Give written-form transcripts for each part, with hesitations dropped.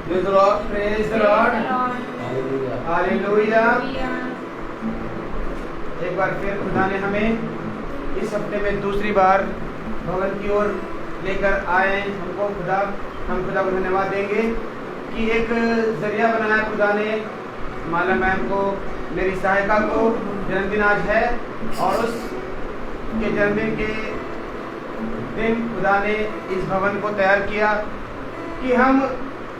Praise the Lord. Praise the Lord. Hallelujah. एक बार फिर खुदा ने हमें इस हफ्ते में दूसरी बार भवन की ओर लेकर आए। हम खुदा को धन्यवाद देंगे कि एक जरिया बनाया खुदा ने। माला मैम को, मेरी सहायिका को जन्मदिन आज है और उसके जन्मदिन के दिन खुदा ने इस भवन को तैयार किया कि हम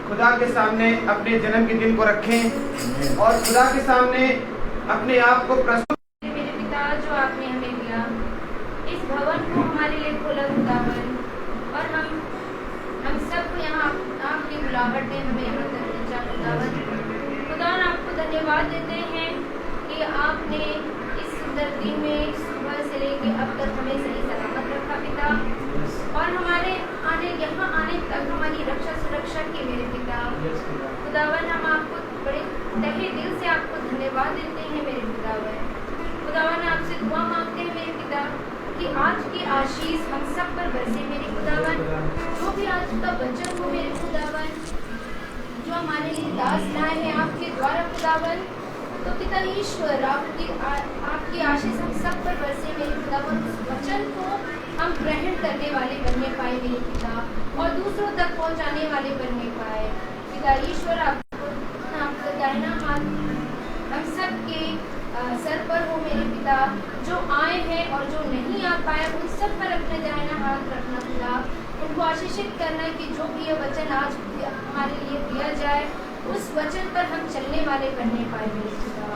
खुदा के सामने अपने जन्म के दिन को रखें और खुदा के सामने अपने आप को प्रस्तुत। मेरे पिता जो आपने हमें दिया, इस भवन को हमारे लिए खोला खुदावन, और हम सबको यहाँ आपकी बुलाहट ने हमें यहाँ तक पहुँचा खुदावन। खुदावन आपको धन्यवाद देते हैं कि आपने इस सुंदर दिन में सुबह से लेकर अब तक हमें सही सलामत रखा पिता, और हमारे यहाँ आने तक हमारी रक्षा सुरक्षा की मेरे पिता। खुदावन हम आपको बड़े तहे दिल से आपको धन्यवाद देते हैं मेरे खुदावन। खुदावन आपसे दुआ मांगते हैं मेरे पिता कि आज की आशीष हम सब पर बरसे मेरे खुदावन। जो भी आज का वचन हो मेरे खुदावन, जो हमारे लिए दास लाए हैं आपके द्वारा खुदावन, तो पिता ईश्वर आपकी आशीष हम सब पर बरसे मेरे खुदावन। उस वचन को हम ग्रहण करने वाले बनने पाए मेरे पिता, और दूसरों तक पहुंचाने वाले बनने पाए पिता ईश्वर। आपका दाहिना हाथ हम सब के सर पर हो मेरे पिता। जो आए हैं और जो नहीं आ पाए उन सब पर अपने दाहिना हाथ रखना पिता। उनको आशीषित करना कि जो भी ये वचन आज हमारे लिए दिया जाए उस वचन पर हम चलने वाले बनने पाए मेरे पिता।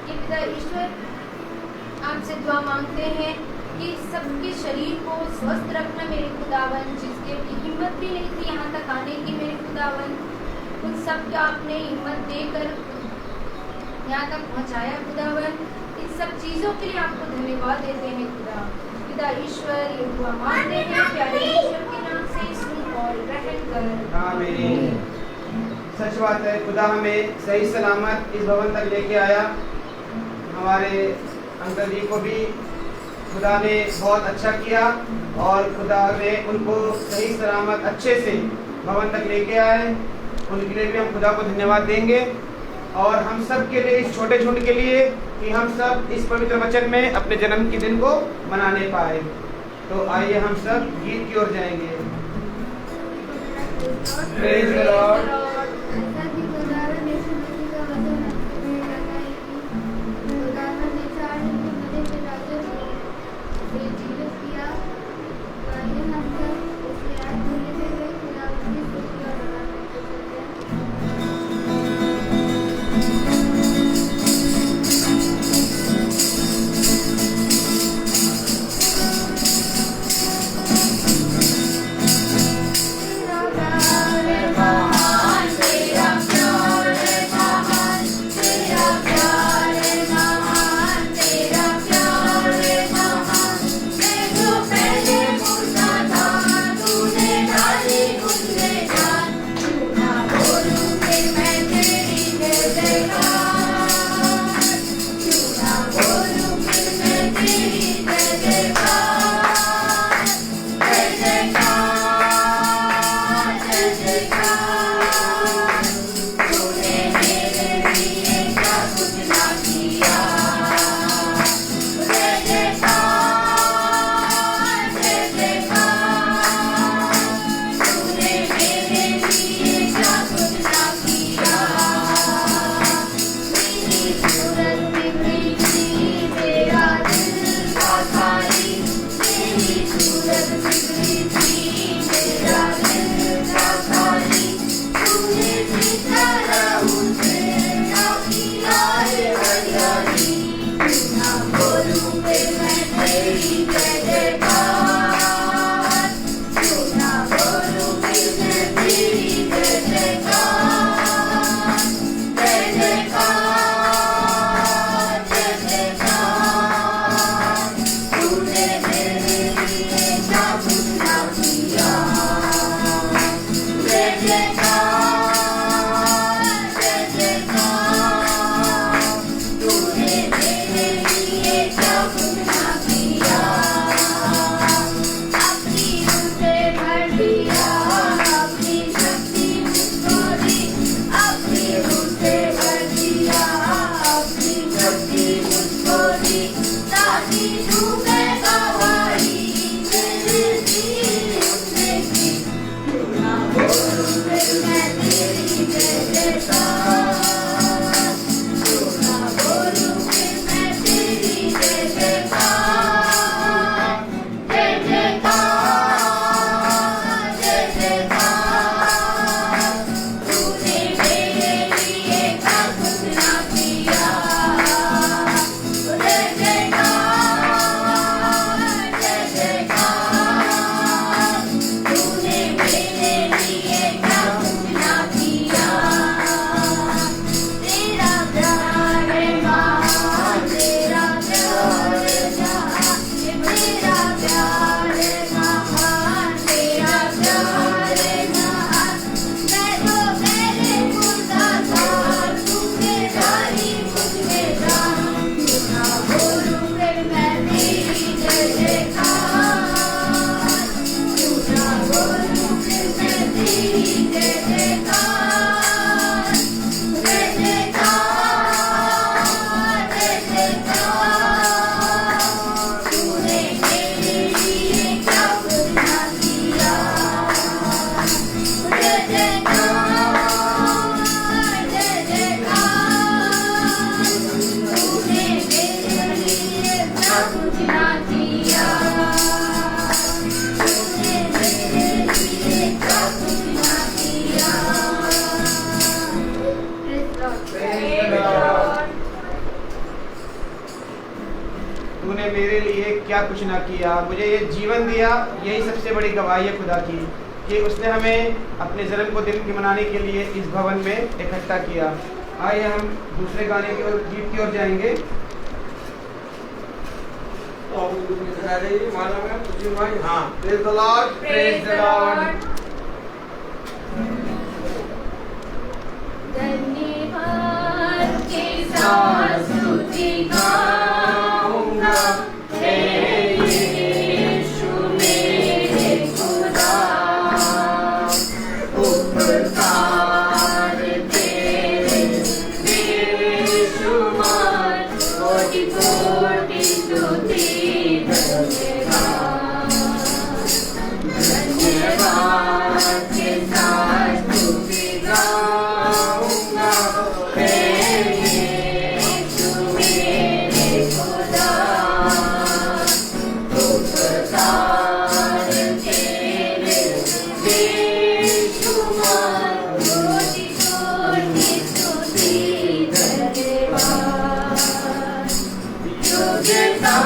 कि पिता ईश्वर आपसे दुआ मांगते हैं कि सबके शरीर को स्वस्थ रखना मेरे खुदावन। जिसके भी हिम्मत भी नहीं थी यहाँ तक आने की मेरे खुदावन, उन सब को आपने हिम्मत देकर यहाँ तक पहुँचाया खुदावन। इन सब चीज़ों के लिए आपको धन्यवाद देते हैं खुदा। पिता ईश्वर ये दुआ मांगते हैं प्यारे ईश्वर के नाम से, सुन और ग्रहण कर। आमीन। सच बात है, खुदा हमें सही सलामत इस भवन तक लेके आया। हमारे अंकल जी को भी खुदा ने बहुत अच्छा किया और खुदा ने उनको सही सलामत अच्छे से भवन तक लेके आए। उनके लिए भी हम खुदा को धन्यवाद देंगे, और हम सब के लिए, इस छोटे झुंड के लिए, कि हम सब इस पवित्र वचन में अपने जन्म के दिन को मनाने पाए। तो आइए हम सब गीत की ओर जाएंगे। Praise the Lord. तूने मेरे लिए क्या कुछ ना किया, मुझे ये जीवन दिया। यही सबसे बड़ी गवाही है खुदा की कि उसने हमें अपने जन्म को दिन मनाने के लिए इस भवन में इकट्ठा किया। आइए हम दूसरे गाने की ओर, गीत की ओर जाएंगे। हाँ, praise the Lord, praise the Lord. धन्यवाद के साथ स्तुति गाऊंगा, हे यीशु मेरे खुदा। उपकार तेरे बेशुमार, कोटि कोटि स्तुति धन्यवाद। धन्यवाद के साथ स्तुति गाऊंगा, हे यीशु मेरे खुदा। उपकार तेरे बेशुमार, कोटि कोटि स्तुति धन्यवाद। योग्यता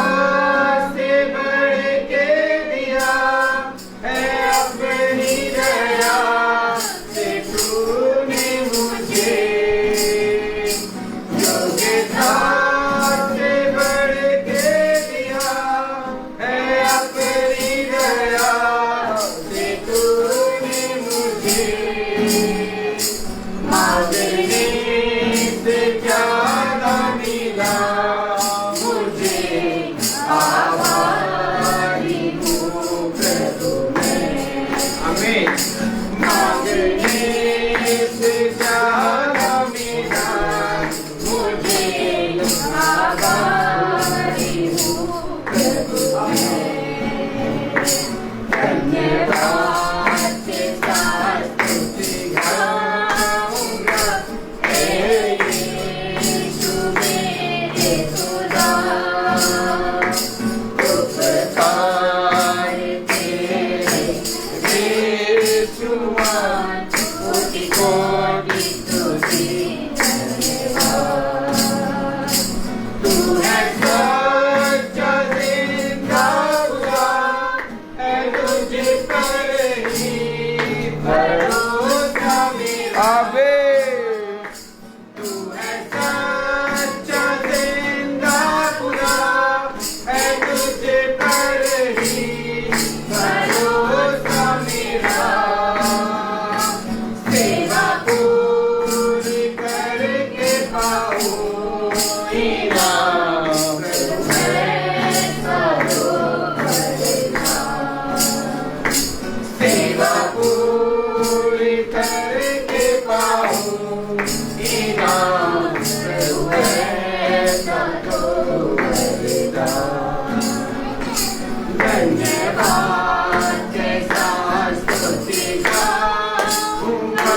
से बढ़ के दिया है अपनी दया से तूने मुझे। योग्यता से बढ़ के दिया है अपनी दया से तूने मुझे। मांगने से ज्यादा मिला मुझे, आभारी हूँ प्रभु मैं। आमीन। मांगने से ज्यादा मिला मुझे, आभारी हूँ प्रभु मैं। धन्यवाद के साथ स्तुति गाऊंगा, हे यीशु मेरे खुदा। उपकार तेरे बेशुमार, कोटि कोटि स्तुति धन्यवाद। तू है सच्चा जिंदा खुदा, है तुझ पर ही भरोसा मेरा। आमीन। तू है सच्चा जिंदा खुदा, है तुझ पर ही भरोसा मेरा। सेवा पूरी करके पाऊं इनाम प्रभु मैं सेवा पूरी करके पाऊं इनाम प्रभु मैं धन्यवाद के साथ स्तुति गाऊंगा,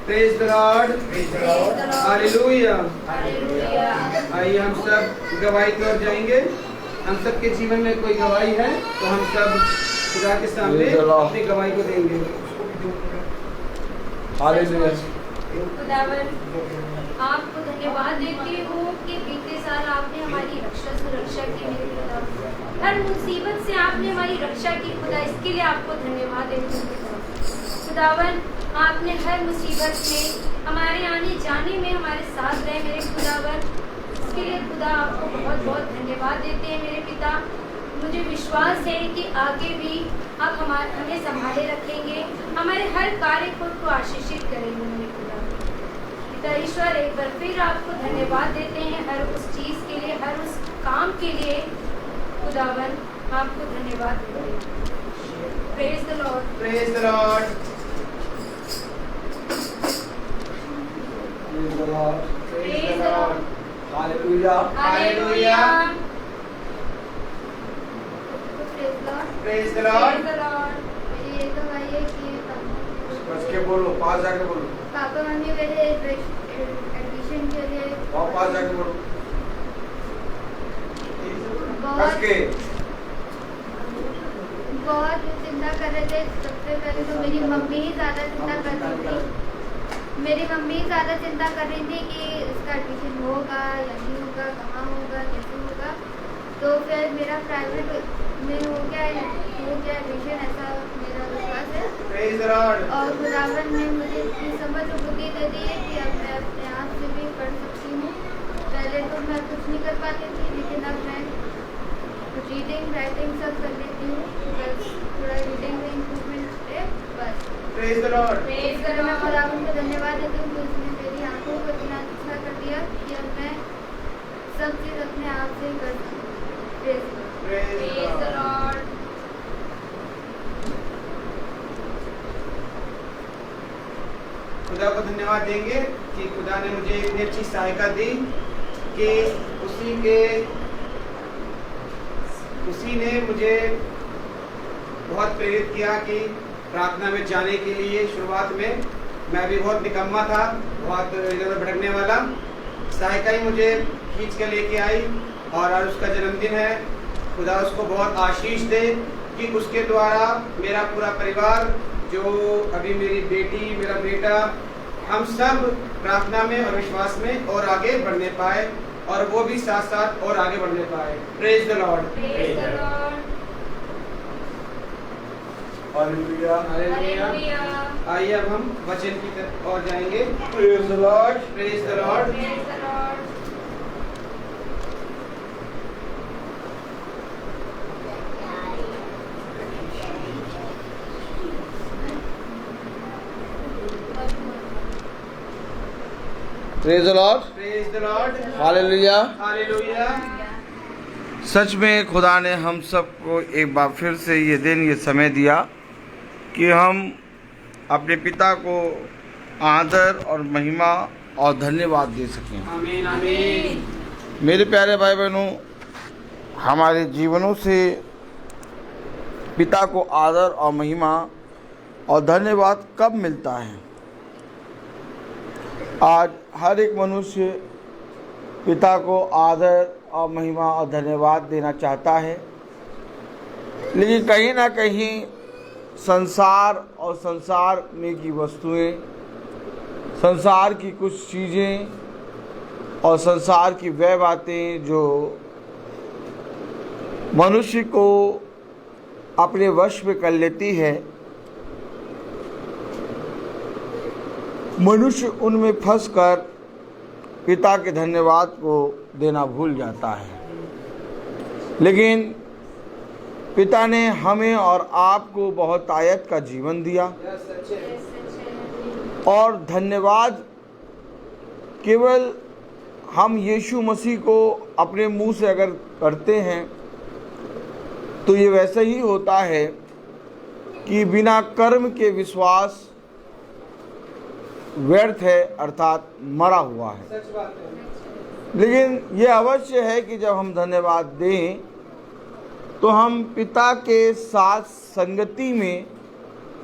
praise the Lord, hallelujah. Hallelujah. आइए हम सब गवाही की ओर जाएंगे। हम सब के जीवन में कोई गवाही है तो हम सब खुदा के सामने अपनी गवाही को देंगे। हालेलुया। खुदावन आपको धन्यवाद देती हूँ कि बीते साल आपने हमारी रक्षा सुरक्षा की मेरे खुदा। हर मुसीबत से आपने हमारी रक्षा की खुदा, इसके लिए आपको धन्यवाद देती हूँ खुदावन। आपने हर मुसीबत में हमारे आने जाने में हमारे साथ रहे मेरे खुदावन, इसके लिए खुदा आपको बहुत बहुत धन्यवाद देते हैं मेरे पिता। मुझे विश्वास है कि आगे भी आप हमें संभाले रखेंगे, हमारे हर कार्य को आशीषित करेंगे मेरे खुदा। पिता ईश्वर, एक बार फिर आपको धन्यवाद देते हैं हर उस चीज़ के लिए, हर उस काम के लिए खुदावन, आपको धन्यवाद देते हैं। Praise the Lord, praise the Lord, praise the Lord, hallelujah. Hallelujah. Praise the Lord. मेरी ये गवाही है कि बच के बोलो, पास जाके बोलो, पापा मम्मी मेरे एडमिशन के लिए और पास जाके बोलो, बच बहुत के। बहुत चिंता कर रहे थे। सबसे पहले तो मेरी मम्मी ही ज़्यादा चिंता कर रही थी। मेरी मम्मी ज़्यादा चिंता कर रही थी कि इसका एडमिशन होगा या नहीं होगा, कहाँ होगा, कैसे होगा। तो फिर मेरा प्राइवेट में हो गया एडमिशन, ऐसा मेरा विश्वास है। Praise the Lord. और खुदावन ने मुझे इतनी समझ और बुद्धि दे दी है कि अब मैं अपने आप से भी पढ़ सकती हूँ। पहले तो मैं कुछ नहीं कर पाती थी, लेकिन अब मैं रीडिंग राइटिंग सब कर लेती हूँ। बस थोड़ा रीडिंग में इम्प्रूवमेंट है बस। Praise the Lord. Praise the मैं लॉर्ड। खुदावन को धन्यवाद देती हूँ कि उसने मेरी आंखों को इतना अच्छा कर दिया कि अब मैं सब चीज़ अपने आप से ही कर सकती हूँ। Praise the Lord. Praise the Lord. खुदा को धन्यवाद देंगे कि खुदा ने मुझे इतनी अच्छी सहायता दी कि उसी ने मुझे बहुत प्रेरित किया कि प्रार्थना में जाने के लिए। शुरुआत में मैं भी बहुत निकम्मा था, बहुत इधर उधर भटकने वाला। सहायता ही मुझे खींच के लेके आई और आज उसका जन्मदिन है। खुदा उसको बहुत आशीष दे कि उसके द्वारा मेरा पूरा परिवार, जो अभी मेरी बेटी, मेरा बेटा, हम सब प्रार्थना में और विश्वास में और आगे बढ़ने पाए, और वो भी साथ साथ और आगे बढ़ने पाए। Praise the Lord. Praise the Lord. Hallelujah. Hallelujah. आइए अब हम वचन की तरफ और जाएंगे। Praise the Lord. Praise the Lord. Praise the Lord. Praise the Lord. Praise the Lord. Hallelujah. Hallelujah. सच में खुदा ने हम सबको एक बार फिर से ये दिन, ये समय दिया कि हम अपने पिता को आदर और महिमा और धन्यवाद दे सकें। आमीन, आमीन। मेरे प्यारे भाई बहनों, हमारे जीवनों से पिता को आदर और महिमा और धन्यवाद कब मिलता है? आज हर एक मनुष्य पिता को आदर और महिमा और धन्यवाद देना चाहता है, लेकिन कहीं ना कहीं संसार और संसार में की वस्तुएं, संसार की कुछ चीज़ें और संसार की वह बातें जो मनुष्य को अपने वश में कर लेती है, मनुष्य उनमें फंसकर पिता के धन्यवाद को देना भूल जाता है। लेकिन पिता ने हमें और आपको बहुत आयत का जीवन दिया, और धन्यवाद केवल हम यीशु मसीह को अपने मुंह से अगर करते हैं तो ये वैसे ही होता है कि बिना कर्म के विश्वास व्यर्थ है, अर्थात मरा हुआ है। सच बात है। लेकिन ये अवश्य है कि जब हम धन्यवाद दें तो हम पिता के साथ संगति में,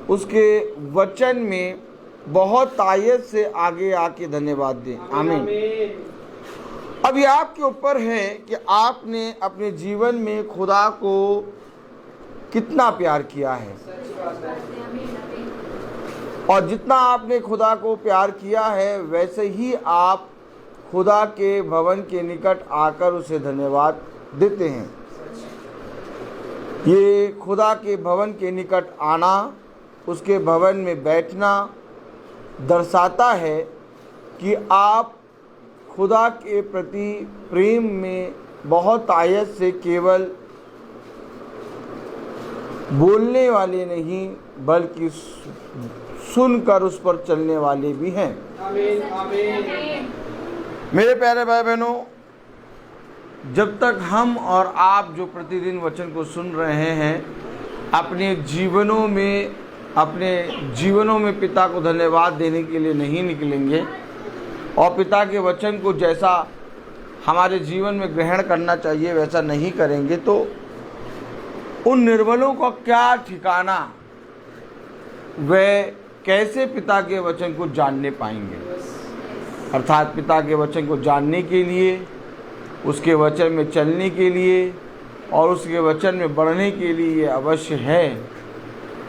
उसके वचन में बहुत तायद से आगे आके धन्यवाद दें। आमीन। अब ये आपके ऊपर है कि आपने अपने जीवन में खुदा को कितना प्यार किया है, और जितना आपने खुदा को प्यार किया है वैसे ही आप खुदा के भवन के निकट आकर उसे धन्यवाद देते हैं। ये खुदा के भवन के निकट आना, उसके भवन में बैठना दर्शाता है कि आप खुदा के प्रति प्रेम में बहुत आयत से केवल बोलने वाले नहीं बल्कि सुनकर उस पर चलने वाले भी हैं। आमीन, आमीन। मेरे प्यारे भाई बहनों, जब तक हम और आप जो प्रतिदिन वचन को सुन रहे हैं अपने जीवनों में पिता को धन्यवाद देने के लिए नहीं निकलेंगे और पिता के वचन को जैसा हमारे जीवन में ग्रहण करना चाहिए वैसा नहीं करेंगे, तो उन निर्बलों का क्या ठिकाना, वे कैसे पिता के वचन को जानने पाएंगे। अर्थात पिता के वचन को जानने के लिए, उसके वचन में चलने के लिए और उसके वचन में बढ़ने के लिए ये अवश्य है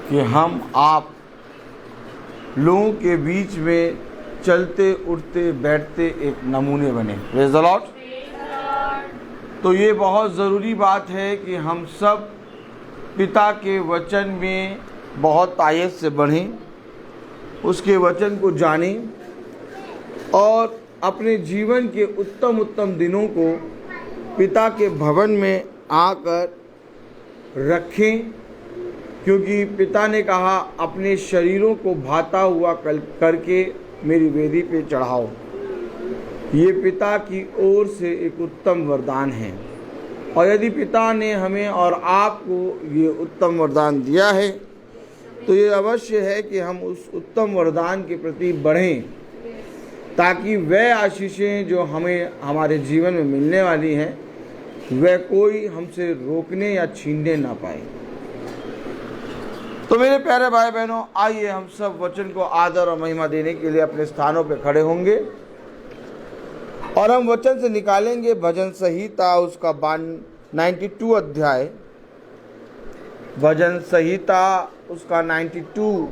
कि हम आप लोगों के बीच में चलते उठते बैठते एक नमूने बने। Praise the Lord. तो ये बहुत ज़रूरी बात है कि हम सब पिता के वचन में बहुत तायद से बढ़ें, उसके वचन को जानें और अपने जीवन के उत्तम उत्तम दिनों को पिता के भवन में आकर रखें, क्योंकि पिता ने कहा अपने शरीरों को भाता हुआ करके मेरी वेदी पे चढ़ाओ। ये पिता की ओर से एक उत्तम वरदान है, और यदि पिता ने हमें और आपको ये उत्तम वरदान दिया है तो ये अवश्य है कि हम उस उत्तम वरदान के प्रति बढ़ें, ताकि वह आशीषें जो हमें हमारे जीवन में मिलने वाली हैं वह कोई हमसे रोकने या छीनने ना पाए। तो मेरे प्यारे भाई बहनों, आइए हम सब वचन को आदर और महिमा देने के लिए अपने स्थानों पर खड़े होंगे और हम वचन से निकालेंगे भजन संहिता उसका 92 अध्याय, भजन संहिता उसका 92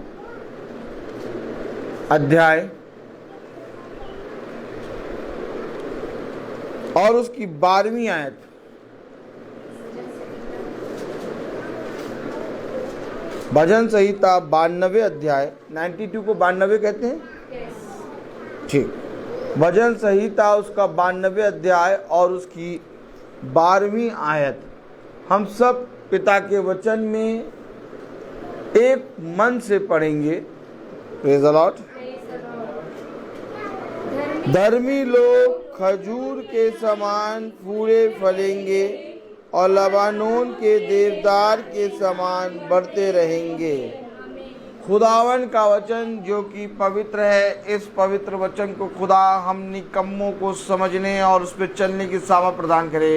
अध्याय और उसकी 12वीं आयत। भजन संहिता 92 अध्याय, 92 को 92 कहते हैं, ठीक। भजन संहिता उसका 92 अध्याय और उसकी 12वीं आयत हम सब पिता के वचन में एक मन से पढ़ेंगे। Praise the Lord. धर्मी लोग खजूर के समान फूले फलेंगे और लबानोन के देवदार के समान बढ़ते रहेंगे। खुदावन का वचन जो कि पवित्र है, इस पवित्र वचन को खुदा हम निकम्मों को समझने और उस पर चलने की सामर्थ प्रदान करे।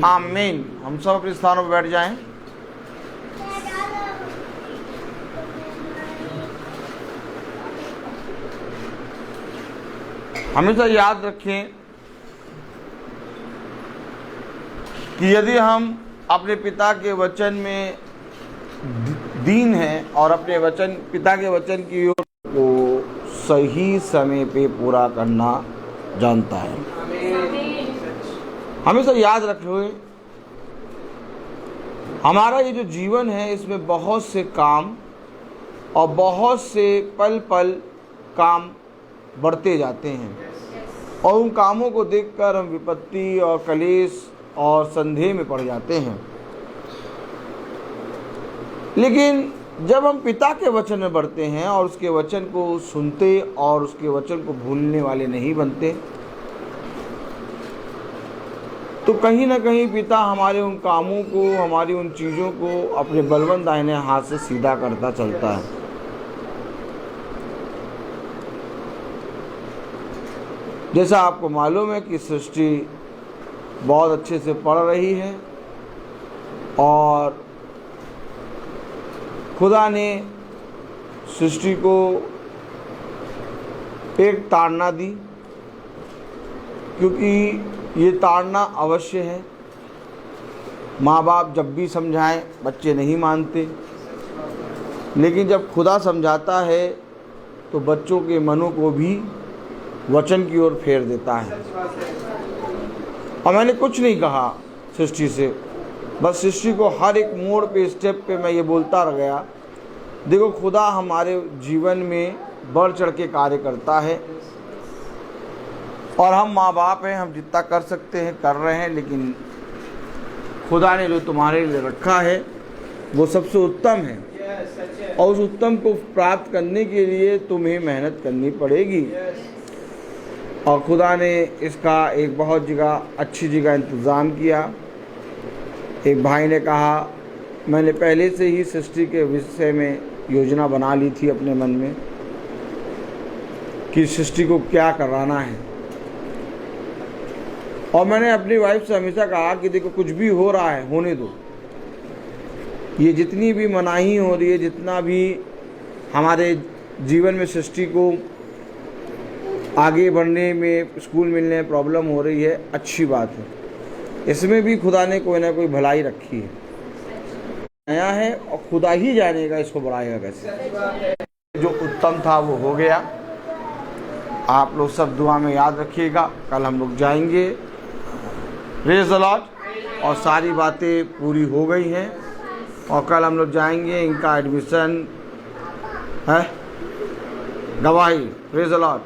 आमीन। हम सब अपने स्थानों पर बैठ जाएं। हमेशा याद रखें कि यदि हम अपने पिता के वचन में दीन हैं और अपने वचन पिता के वचन की ओर को सही समय पे पूरा करना जानता है। हमेशा याद रखें, हमारा ये जो जीवन है इसमें बहुत से काम और बहुत से पल पल काम बढ़ते जाते हैं और उन कामों को देखकर हम विपत्ति और कलेश और संदेह में पड़ जाते हैं। लेकिन जब हम पिता के वचन में बढ़ते हैं और उसके वचन को सुनते और उसके वचन को भूलने वाले नहीं बनते, तो कहीं ना कहीं पिता हमारे उन कामों को, हमारी उन चीज़ों को अपने बलवंत दाहिने हाथ से सीधा करता चलता है। जैसा आपको मालूम है कि सृष्टि बहुत अच्छे से पढ़ रही है और खुदा ने सृष्टि को एक ताड़ना दी, क्योंकि ये ताड़ना अवश्य है। माँ बाप जब भी समझाएं बच्चे नहीं मानते, लेकिन जब खुदा समझाता है तो बच्चों के मनों को भी वचन की ओर फेर देता है। और मैंने कुछ नहीं कहा सृष्टि से, बस सृष्टि को हर एक मोड़ पे, स्टेप पे मैं ये बोलता रह गया, देखो खुदा हमारे जीवन में बढ़ चढ़ के कार्य करता है, और हम माँ बाप हैं, हम जितना कर सकते हैं कर रहे हैं, लेकिन खुदा ने जो तुम्हारे लिए रखा है वो सबसे उत्तम है, और उस उत्तम को प्राप्त करने के लिए तुम्हें मेहनत करनी पड़ेगी। और खुदा ने इसका एक बहुत जगह अच्छी जगह इंतज़ाम किया। एक भाई ने कहा, मैंने पहले से ही सृष्टि के विषय में योजना बना ली थी अपने मन में कि सृष्टि को क्या कराना है, और मैंने अपनी वाइफ से हमेशा कहा कि देखो कुछ भी हो रहा है होने दो, ये जितनी भी मनाही हो रही है, जितना भी हमारे जीवन में सृष्टि को आगे बढ़ने में, स्कूल मिलने में प्रॉब्लम हो रही है, अच्छी बात है, इसमें भी खुदा ने कोई ना कोई भलाई रखी है, नया है, और खुदा ही जानेगा इसको बढ़ाएगा कैसे। जो उत्तम था वो हो गया। आप लोग सब दुआ में याद रखिएगा। कल हम लोग जाएंगे, प्रेज़ द लॉर्ड, और सारी बातें पूरी हो गई हैं, और कल हम लोग जाएंगे, इनका एडमिशन है, गवाही, प्रेज़ द लॉर्ड,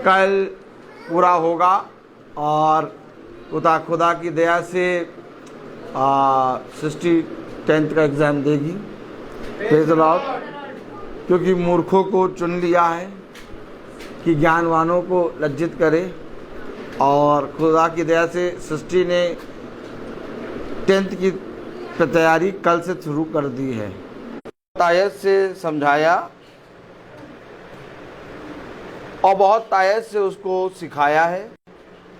कल पूरा होगा, और खुदा की दया से सृष्टि 10th का एग्ज़ाम देगी, प्रेज़ द लॉर्ड, क्योंकि मूर्खों को चुन लिया है कि ज्ञानवानों को लज्जित करे, और खुदा की दया से सृष्टि ने 10th की तैयारी कल से शुरू कर दी है। तायत से समझाया और बहुत तायत से उसको सिखाया है,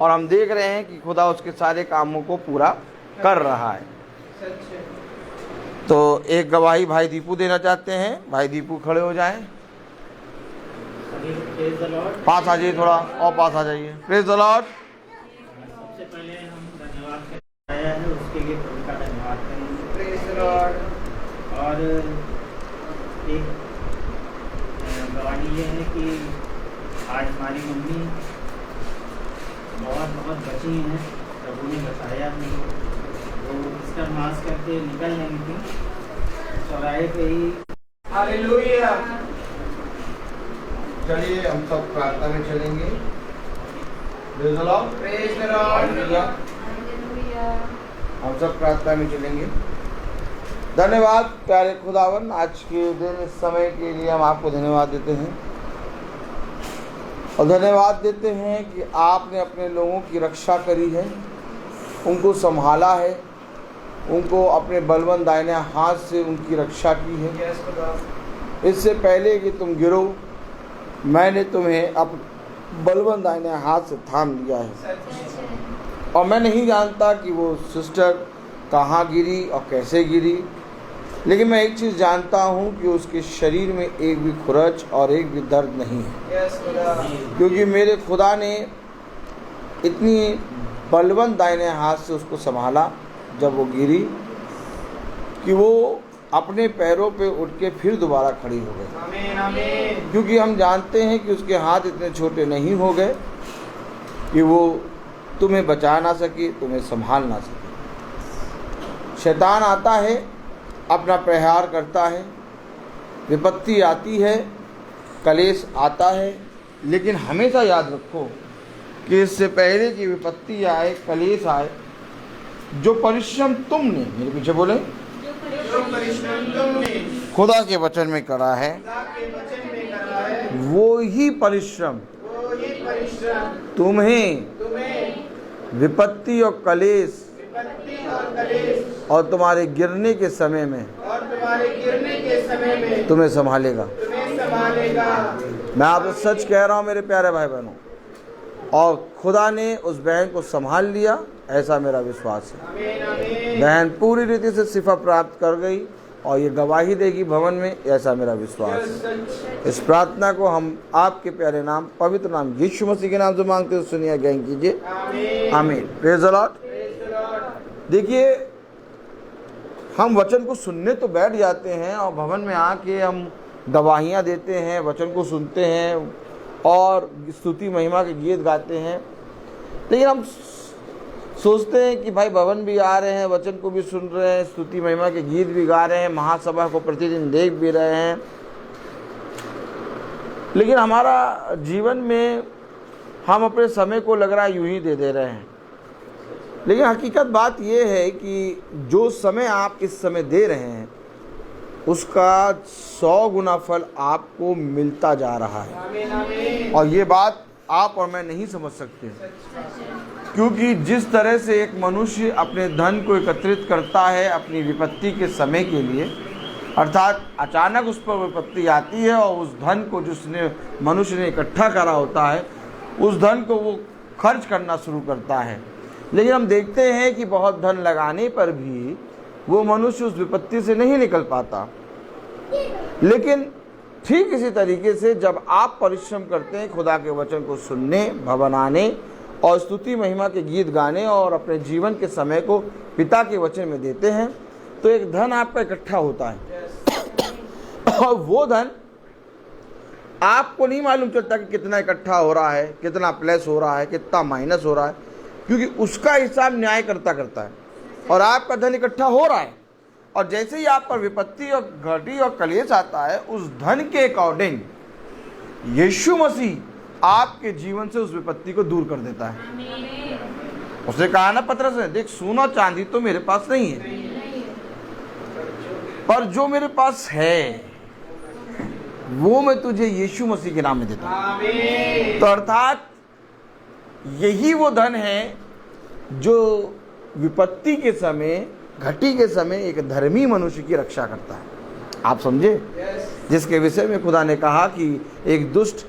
और हम देख रहे हैं कि खुदा उसके सारे कामों को पूरा कर रहा है। तो एक गवाही भाई दीपू देना चाहते हैं। भाई दीपू खड़े हो जाएं, पास आ जाइए, थोड़ा और पास आ जाइए। Praise the Lord. सबसे पहले हम धन्यवाद आया है, उसके लिए प्रभु का धन्यवाद करेंगे। Praise the Lord. और एक गवाही ये है कि आज हमारी मम्मी बहुत बची हैं, प्रभु ने बताया नहीं, वो इसका मास करके निकल नहीं थी, चौराहे पे ही। हालेलुया। चलिए हम सब प्रार्थना में चलेंगे। Praise the Lord. Praise the Lord. हम सब प्रार्थना में चलेंगे। धन्यवाद प्यारे खुदावन, आज के दिन इस समय के लिए हम आपको धन्यवाद देते हैं, और धन्यवाद देते हैं कि आपने अपने लोगों की रक्षा करी है, उनको संभाला है, उनको अपने बलवंत दाहिने हाथ से उनकी रक्षा की है। इससे पहले कि तुम गिरो, मैंने तुम्हें अब बलवंत दाहिने हाथ से थाम लिया है, और मैं नहीं जानता कि वो सिस्टर कहाँ गिरी और कैसे गिरी, लेकिन मैं एक चीज़ जानता हूँ कि उसके शरीर में एक भी खुरच और एक भी दर्द नहीं है, क्योंकि मेरे खुदा ने इतनी बलवंत दाहिने हाथ से उसको संभाला जब वो गिरी, कि वो अपने पैरों पे उठ के फिर दोबारा खड़ी हो गई। आमीन आमीन। क्योंकि हम जानते हैं कि उसके हाथ इतने छोटे नहीं हो गए कि वो तुम्हें बचा ना सके, तुम्हें संभाल ना सके। शैतान आता है, अपना प्रहार करता है, विपत्ति आती है, कलेश आता है, लेकिन हमेशा याद रखो कि इससे पहले कि विपत्ति आए, कलेश आए, जो परिश्रम तुमने, मेरे पीछे बोले, जो परिश्रम तुमने खुदा के वचन में करा है, खुदा के वचन में करा है, वो ही परिश्रम तुम्हें विपत्ति और कलेश और तुम्हारे गिरने के समय में तुम्हें संभालेगा। मैं आपसे सच कह रहा हूँ मेरे प्यारे भाई बहनों, और खुदा ने उस बहन को संभाल लिया, ऐसा मेरा विश्वास है। बहन पूरी रीति से शिफा प्राप्त कर गई, और ये गवाही देगी भवन में, ऐसा मेरा विश्वास है। इस प्रार्थना को हम आपके प्यारे नाम, पवित्र नाम यीशु मसीह के नाम से मांगते हैं, सुनिए ग्रहण कीजिए। आमीन। Praise the Lord. देखिए, हम वचन को सुनने तो बैठ जाते हैं और भवन में आके हम गवाहियाँ देते हैं, वचन को सुनते हैं और स्तुति महिमा के गीत गाते हैं, लेकिन हम सोचते हैं कि भाई भवन भी आ रहे हैं, वचन को भी सुन रहे हैं, स्तुति महिमा के गीत भी गा रहे हैं, महासभा को प्रतिदिन देख भी रहे हैं, लेकिन हमारा जीवन में हम अपने समय को लग रहा है यूं ही दे रहे हैं। लेकिन हकीकत बात यह है कि जो समय आप इस समय दे रहे हैं उसका 100 गुना फल आपको मिलता जा रहा है। और ये बात आप और मैं नहीं समझ सकते, क्योंकि जिस तरह से एक मनुष्य अपने धन को एकत्रित करता है अपनी विपत्ति के समय के लिए, अर्थात अचानक उस पर विपत्ति आती है और उस धन को जिसने मनुष्य ने इकट्ठा करा होता है, उस धन को वो खर्च करना शुरू करता है। लेकिन हम देखते हैं कि बहुत धन लगाने पर भी वो मनुष्य उस विपत्ति से नहीं निकल पाता। लेकिन ठीक इसी तरीके से जब आप परिश्रम करते हैं खुदा के वचन को सुनने, भवन आने और स्तुति महिमा के गीत गाने और अपने जीवन के समय को पिता के वचन में देते हैं, तो एक धन आपका इकट्ठा होता है। और वो धन आपको नहीं मालूम चलता कि कितना इकट्ठा हो रहा है, कितना प्लस हो रहा है, कितना माइनस हो रहा है, क्योंकि उसका हिसाब न्याय करता है और आपका धन इकट्ठा हो रहा है। और जैसे ही आप पर विपत्ति और घटी और कलेश आता है, उस धन के अकॉर्डिंग यीशु मसीह आपके जीवन से उस विपत्ति को दूर कर देता है। उसने कहा ना पतरस ने, देख सोना चांदी तो मेरे पास नहीं है, पर जो मेरे पास है वो मैं तुझे यीशु मसीह के नाम में देता हूं। तो अर्थात यही वो धन है जो विपत्ति के समय, घटी के समय एक धर्मी मनुष्य की रक्षा करता है। आप समझे? जिसके विषय में खुदा ने कहा कि एक दुष्ट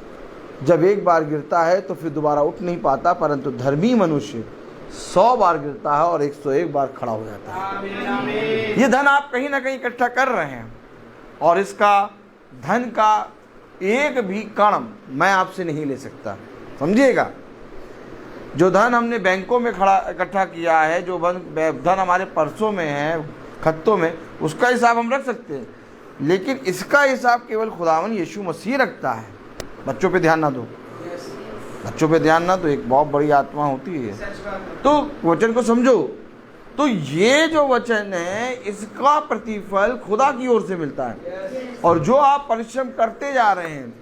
जब एक बार गिरता है तो फिर दोबारा उठ नहीं पाता, परंतु धर्मी मनुष्य 100 बार गिरता है और 101 बार खड़ा हो जाता है। ये धन आप कहीं ना कहीं इकट्ठा कर रहे हैं और इसका धन का एक भी कण मैं आपसे नहीं ले सकता, समझिएगा। जो धन हमने बैंकों में इकट्ठा किया है, जो धन हमारे पर्सों में है, खत्तों में, उसका हिसाब हम रख सकते हैं, लेकिन इसका हिसाब केवल खुदावन यीशु मसीह रखता है। बच्चों पे ध्यान ना दो, बच्चों पे ध्यान ना दो, एक बहुत बड़ी आत्मा होती है। तो वचन को समझो। तो ये जो वचन है इसका प्रतिफल खुदा की ओर से मिलता है, और जो आप परिश्रम करते जा रहे हैं,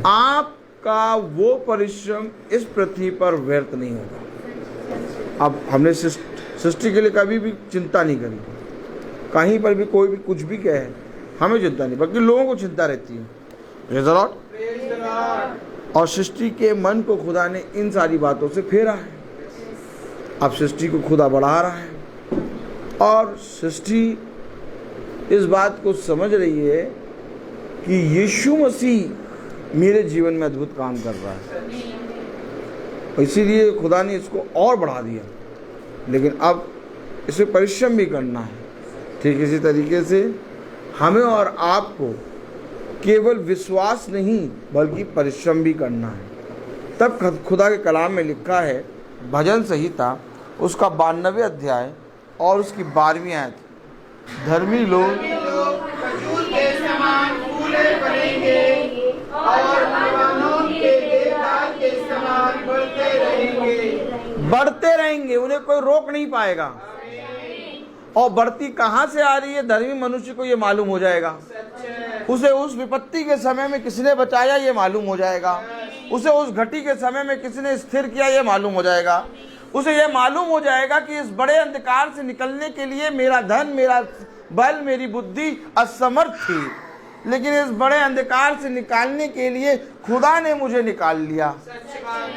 आपका वो परिश्रम इस पृथ्वी पर व्यर्थ नहीं होगा। अब हमने सृष्टि के लिए कभी भी चिंता नहीं करी, कहीं पर भी कोई भी कुछ भी कहे हमें चिंता नहीं, बल्कि लोगों को चिंता रहती है। Praise the Lord. और सृष्टि के मन को खुदा ने इन सारी बातों से फेरा है। अब सृष्टि को खुदा बढ़ा रहा है और सृष्टि इस बात को समझ रही है कि यीशु मसीह मेरे जीवन में अद्भुत काम कर रहा है, इसीलिए खुदा ने इसको और बढ़ा दिया। लेकिन अब इसे परिश्रम भी करना है। ठीक इसी तरीके से हमें और आपको केवल विश्वास नहीं बल्कि परिश्रम भी करना है। तब खुदा के कलाम में लिखा है, भजन संहिता उसका 92वें अध्याय और उसकी 12वीं आयत, धर्मी लोग खजूर के समान फूले फलेंगे और लबानोन के देवदार के समान बढ़ते रहेंगे, उन्हें कोई रोक नहीं पाएगा। और बढ़ती कहाँ से आ रही है, धर्मी मनुष्य को ये मालूम हो जाएगा। उसे उस विपत्ति के समय में किसने बचाया ये मालूम हो जाएगा। उसे उस घटी के समय में किसने स्थिर किया ये मालूम हो जाएगा। उसे ये मालूम हो जाएगा कि इस बड़े अंधकार से निकलने के लिए मेरा धन, मेरा बल, मेरी बुद्धि असमर्थ थी, लेकिन इस बड़े अंधकार से निकालने के लिए खुदा ने मुझे निकाल लिया।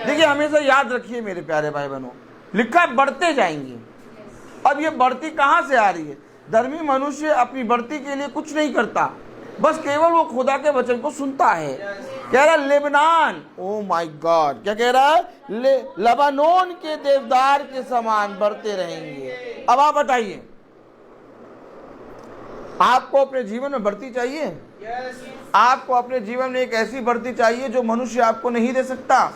देखिए, हमेशा याद रखिए मेरे प्यारे भाई बहनों, लिखा बढ़ते जाएंगे। अब ये बढ़ती कहाँ से आ रही है? धर्मी मनुष्य अपनी बढ़ती के लिए कुछ नहीं करता, बस केवल वो खुदा के वचन को सुनता है। कह रहा लेबनान, ओ माय गॉड, क्या कह रहा है? लबानोन के देवदार के समान बढ़ते रहेंगे। अब आप बताइए, आपको अपने जीवन में बढ़ती चाहिए। यस आपको अपने जीवन में एक ऐसी बढ़ती चाहिए जो मनुष्य आपको नहीं दे सकता।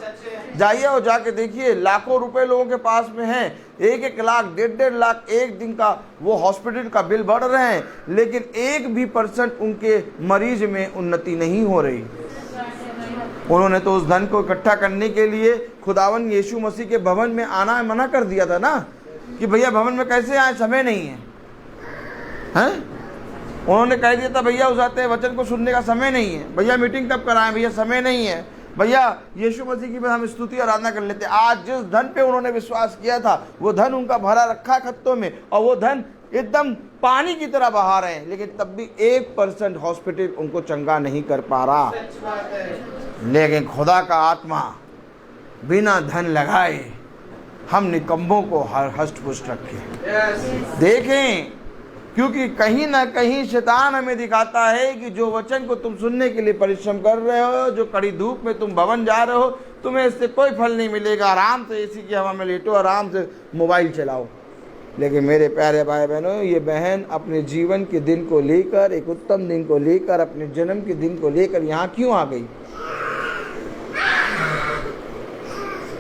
जाइए और जाके देखिए, लाखों रुपए लोगों के पास में है, 1-1 लाख 1.5 लाख एक दिन का वो हॉस्पिटल का बिल बढ़ रहे हैं, लेकिन 1% भी उनके मरीज में उन्नति नहीं हो रही। उन्होंने तो उस धन को इकट्ठा करने के लिए खुदावन यीशु मसीह के भवन में आना मना कर दिया था ना, कि भैया भवन में कैसे आए, समय नहीं है, हैं? उन्होंने कह दिया था भैया उस आते वचन को सुनने का समय नहीं है, भैया मीटिंग तब कराएं, भैया समय नहीं है, भैया यीशु मसीह की भी हम स्तुति आराधना कर लेते। आज जिस धन पे उन्होंने विश्वास किया था वो धन उनका भरा रखा खत्तों में, और वो धन एकदम पानी की तरह बहा रहे हैं, लेकिन तब भी 1% हॉस्पिटल उनको चंगा नहीं कर पा रहा। सच बात है। लेकिन खुदा का आत्मा बिना धन लगाए हम निकम्मों को हष्ट पुष्ट रखे। यस देखें, क्योंकि कहीं ना कहीं शैतान हमें दिखाता है कि जो वचन को तुम सुनने के लिए परिश्रम कर रहे हो, जो कड़ी धूप में तुम भवन जा रहे हो, तुम्हें इससे कोई फल नहीं मिलेगा। आराम से एसी की हवा में लेटो, आराम से मोबाइल चलाओ। लेकिन मेरे प्यारे भाई बहनों, ये बहन अपने जीवन के दिन को लेकर, एक उत्तम दिन को लेकर, अपने जन्म के दिन को लेकर यहाँ क्यों आ गई?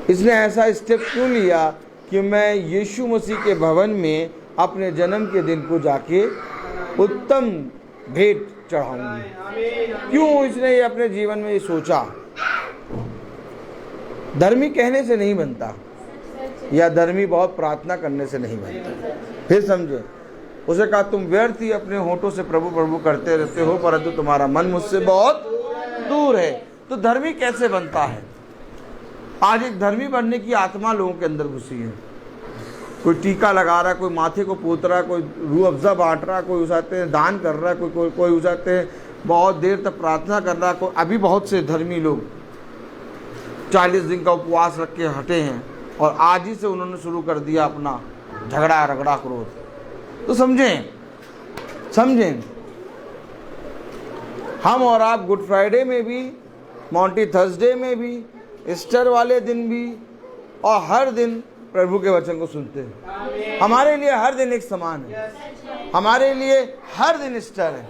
इसने ऐसा स्टेप क्यों लिया कि मैं यीशु मसीह के भवन में अपने जन्म के दिन को जाके उत्तम भेंट चढ़ाऊंगी? क्यों इसने ये अपने जीवन में ये सोचा? धर्मी कहने से नहीं बनता, या धर्मी बहुत प्रार्थना करने से नहीं बनता। फिर समझे, उसे कहा तुम व्यर्थ ही अपने होठों से प्रभु प्रभु करते रहते हो, परंतु तुम्हारा मन मुझसे बहुत दूर है। तो धर्मी कैसे बनता है? आज एक धर्मी बनने की आत्मा लोगों के अंदर घुसी है। कोई टीका लगा रहा है, कोई माथे को पोत रहा है, कोई रूह अफ़ज़ा बांट रहा है, कोई उसाते हैं दान कर रहा है, कोई उसाते हैं बहुत देर तक प्रार्थना कर रहा है। कोई अभी बहुत से धर्मी लोग 40 दिन का उपवास रख के हटे हैं, और आज ही से उन्होंने शुरू कर दिया अपना झगड़ा रगड़ा क्रोध। तो समझें, हम और आप गुड फ्राइडे में भी, मॉन्टी थर्सडे में भी, ईस्टर वाले दिन भी, और हर दिन प्रभु के वचन को सुनते हैं। हमारे लिए हर दिन एक समान है, हमारे लिए हर दिन ईस्टर है।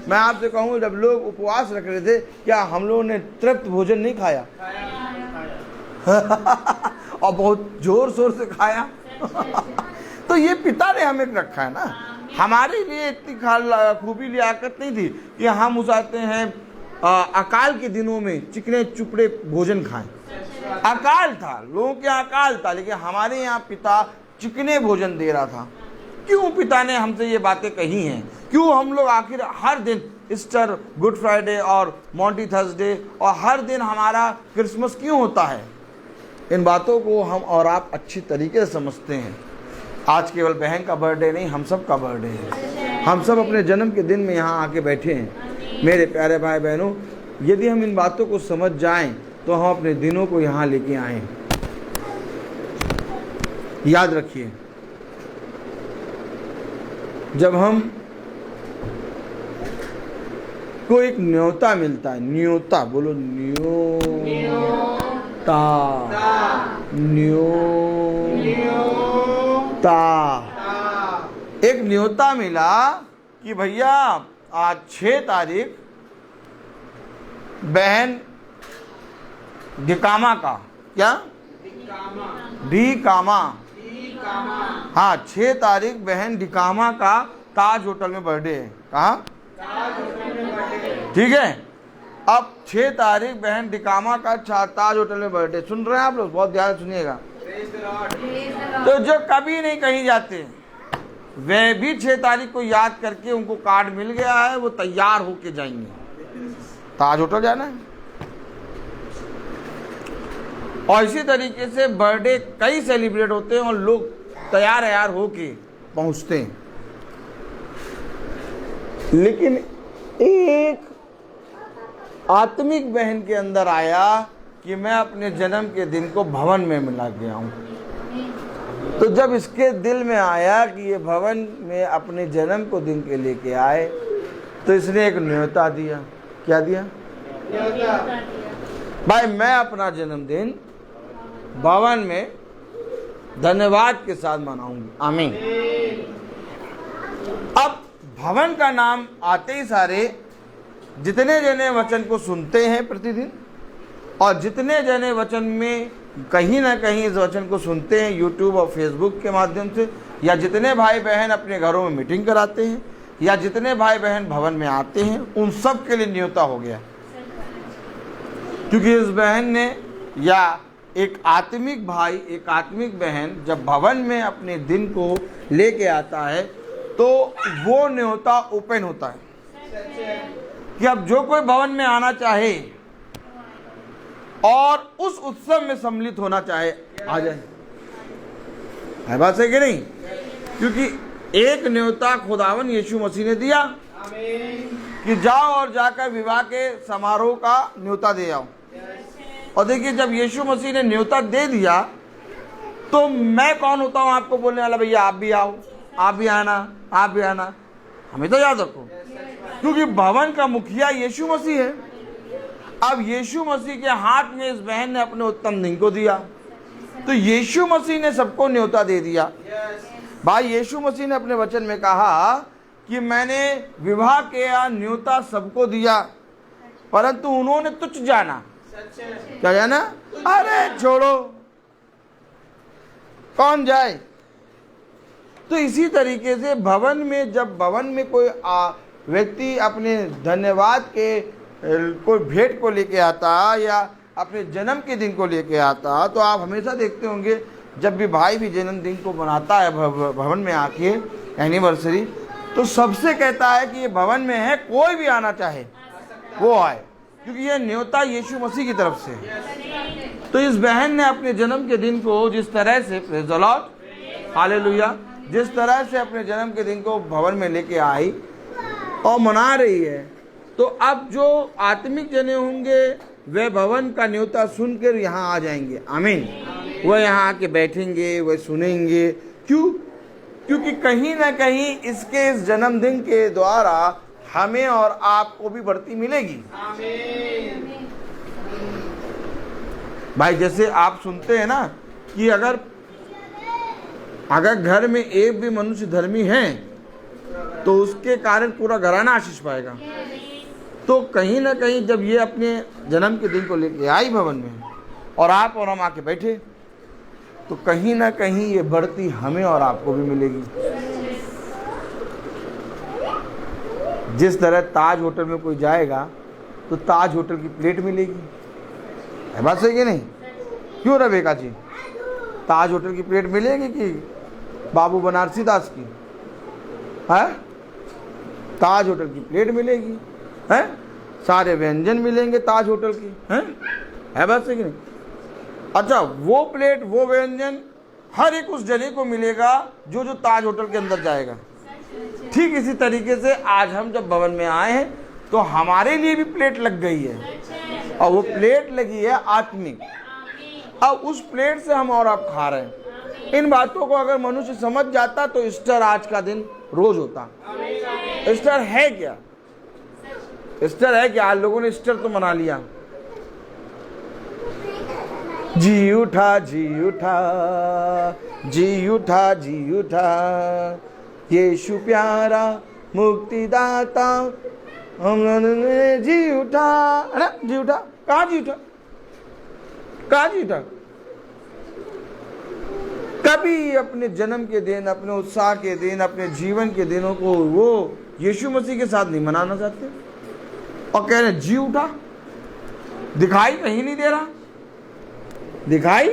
मैं आपसे कहूँ, जब लोग उपवास रख रहे थे, क्या हम लोगों ने तृप्त भोजन नहीं खाया? और बहुत जोर शोर से खाया। तो ये पिता ने हमें रखा है ना। हमारे लिए इतनी खूबी लियाकत नहीं थी कि हम उसाते हैं अकाल के दिनों में चिकने चुपड़े भोजन खाएं। अकाल था, लोगों के अकाल था, लेकिन हमारे यहाँ पिता चिकने भोजन दे रहा था। क्यों पिता ने हमसे ये बातें कही हैं? क्यों हम लोग आखिर हर दिन ईस्टर, गुड फ्राइडे और मॉन्टी थर्सडे, और हर दिन हमारा क्रिसमस क्यों होता है? इन बातों को हम और आप अच्छी तरीके से समझते हैं। आज केवल बहन का बर्थडे नहीं, हम सब का बर्थडे है। हम सब अपने जन्म के दिन में यहाँ आके बैठे हैं। मेरे प्यारे भाई बहनों, यदि हम इन बातों को समझ जाएं तो हम अपने दिनों को यहाँ लेके आएं। याद रखिए, जब हम को एक न्योता मिलता है, न्योता बोलो, न्योता, एक न्योता मिला कि भैया आज 6 तारीख बहन डिकामा का, क्या डिकामा, हाँ 6 तारीख बहन डिकामा का ताज होटल में बर्थडे है। कहाँ? ठीक है। अब 6 तारीख बहन डिकामा का ताज होटल में बर्थडे। सुन रहे हैं आप लोग? बहुत ध्यान सुनिएगा। तो जो कभी नहीं कहीं जाते, वे भी 6 तारीख को याद करके, उनको कार्ड मिल गया है, वो तैयार होके जाएंगे, ताज होटल जाना है। और इसी तरीके से बर्थडे कई सेलिब्रेट होते हैं और लोग तैयार होके पहुंचते हैं। लेकिन एक आत्मिक बहन के अंदर आया कि मैं अपने जन्म के दिन को भवन में मिला के आऊं। तो जब इसके दिल में आया कि ये भवन में अपने जन्म को दिन के लेके आए, तो इसने एक न्योता दिया। क्या दिया? भाई मैं अपना जन्मदिन भवन में धन्यवाद के साथ मनाऊंगी। आमीन। अब भवन का नाम आते ही सारे जितने जने वचन को सुनते हैं प्रतिदिन, और जितने जने वचन में कहीं ना कहीं इस वचन को सुनते हैं यूट्यूब और फेसबुक के माध्यम से, या जितने भाई बहन अपने घरों में मीटिंग कराते हैं, या जितने भाई बहन भवन में आते हैं, उन सब के लिए न्योता हो गया। क्योंकि इस बहन ने या एक आत्मिक भाई, एक आत्मिक बहन जब भवन में अपने दिन को लेके आता है तो वो न्योता ओपन होता है कि अब जो कोई भवन में आना चाहे और उस उत्सव में सम्मिलित होना चाहे आ जाए। है बात सही कि नहीं? क्योंकि एक न्योता खुदावन यीशु मसीह ने दिया कि जाओ और जाकर विवाह के समारोह का न्योता दे आओ। और देखिए, जब यीशु मसीह ने न्योता दे दिया तो मैं कौन होता हूं आपको बोलने वाला, भैया आप भी आओ, आप भी आना, आप भी आना। हमें तो याद रखो, क्योंकि भवन का मुखिया यीशु मसीह है। अब यीशु मसीह के हाथ में इस बहन ने अपने उत्तम दिन को दिया, तो यीशु मसीह ने सबको न्योता दे दिया। भाई, यीशु मसीह ने अपने वचन में कहा कि मैंने विवाह के न्योता सबको दिया, परंतु उन्होंने तुच्छ जाना। क्या जाना? अरे छोड़ो, कौन जाए। तो इसी तरीके से भवन में, जब भवन में कोई व्यक्ति अपने धन्यवाद के कोई भेंट को लेके आता या अपने जन्म के दिन को लेके आता, तो आप हमेशा देखते होंगे जब भी भाई भी जन्मदिन को मनाता है भवन में आके एनिवर्सरी, तो सबसे कहता है कि ये भवन में है, कोई भी आना चाहे वो आए, क्योंकि ये न्योता यीशु मसीह की तरफ से है। तो इस बहन ने अपने जन्म के दिन को जिस तरह से, प्रेज़ द लॉर्ड, हालेलुया, जिस तरह से अपने जन्म के दिन को भवन में लेके आई और मना रही है, तो अब जो आत्मिक जने होंगे वे भवन का न्योता सुनकर यहाँ आ जाएंगे। आमीन। वह यहाँ आके बैठेंगे, वह सुनेंगे। क्यों? क्योंकि कहीं ना कहीं इसके इस जन्मदिन के द्वारा हमें और आपको भी बढ़ती मिलेगी। भाई, जैसे आप सुनते हैं ना कि अगर घर में एक भी मनुष्य धर्मी है तो उसके कारण पूरा घराना आशीष पाएगा। तो कहीं ना कहीं जब ये अपने जन्म के दिन को लेके आई भवन में और आप और हम आके बैठे, तो कहीं ना कहीं ये बढ़ती हमें और आपको भी मिलेगी। जिस तरह ताज होटल में कोई जाएगा तो ताज होटल की प्लेट मिलेगी। है बात सही कि नहीं? क्यों रवेका जी? ताज होटल की प्लेट मिलेगी कि बाबू बनारसी दास की? है? ताज होटल की प्लेट मिलेगी, है? सारे व्यंजन मिलेंगे ताज होटल की। है बात सही कि नहीं? अच्छा, वो प्लेट, वो व्यंजन हर एक उस जने को मिलेगा जो ताज होटल के अंदर जाएगा। ठीक इसी तरीके से आज हम जब भवन में आए हैं तो हमारे लिए भी प्लेट लग गई है, और वो प्लेट लगी है आत्मिक। अब उस प्लेट से हम और आप खा रहे हैं। इन बातों को अगर मनुष्य समझ जाता तो ईस्टर आज का दिन रोज होता। ईस्टर है क्या? ईस्टर है क्या? आज लोगों ने ईस्टर तो मना लिया। जी उठा, जी उठा, जी उठा, जी उठा, यीशु प्यारा मुक्तिदाता, हमने जी उठा। अरे जी उठा, कहाँ जी उठा? कहाँ जी उठा? कभी अपने जन्म के दिन, अपने उत्साह के दिन, अपने जीवन के दिनों को वो यीशु मसीह के साथ नहीं मनाना चाहते और कह रहे जी उठा। दिखाई कहीं नहीं दे रहा। दिखाई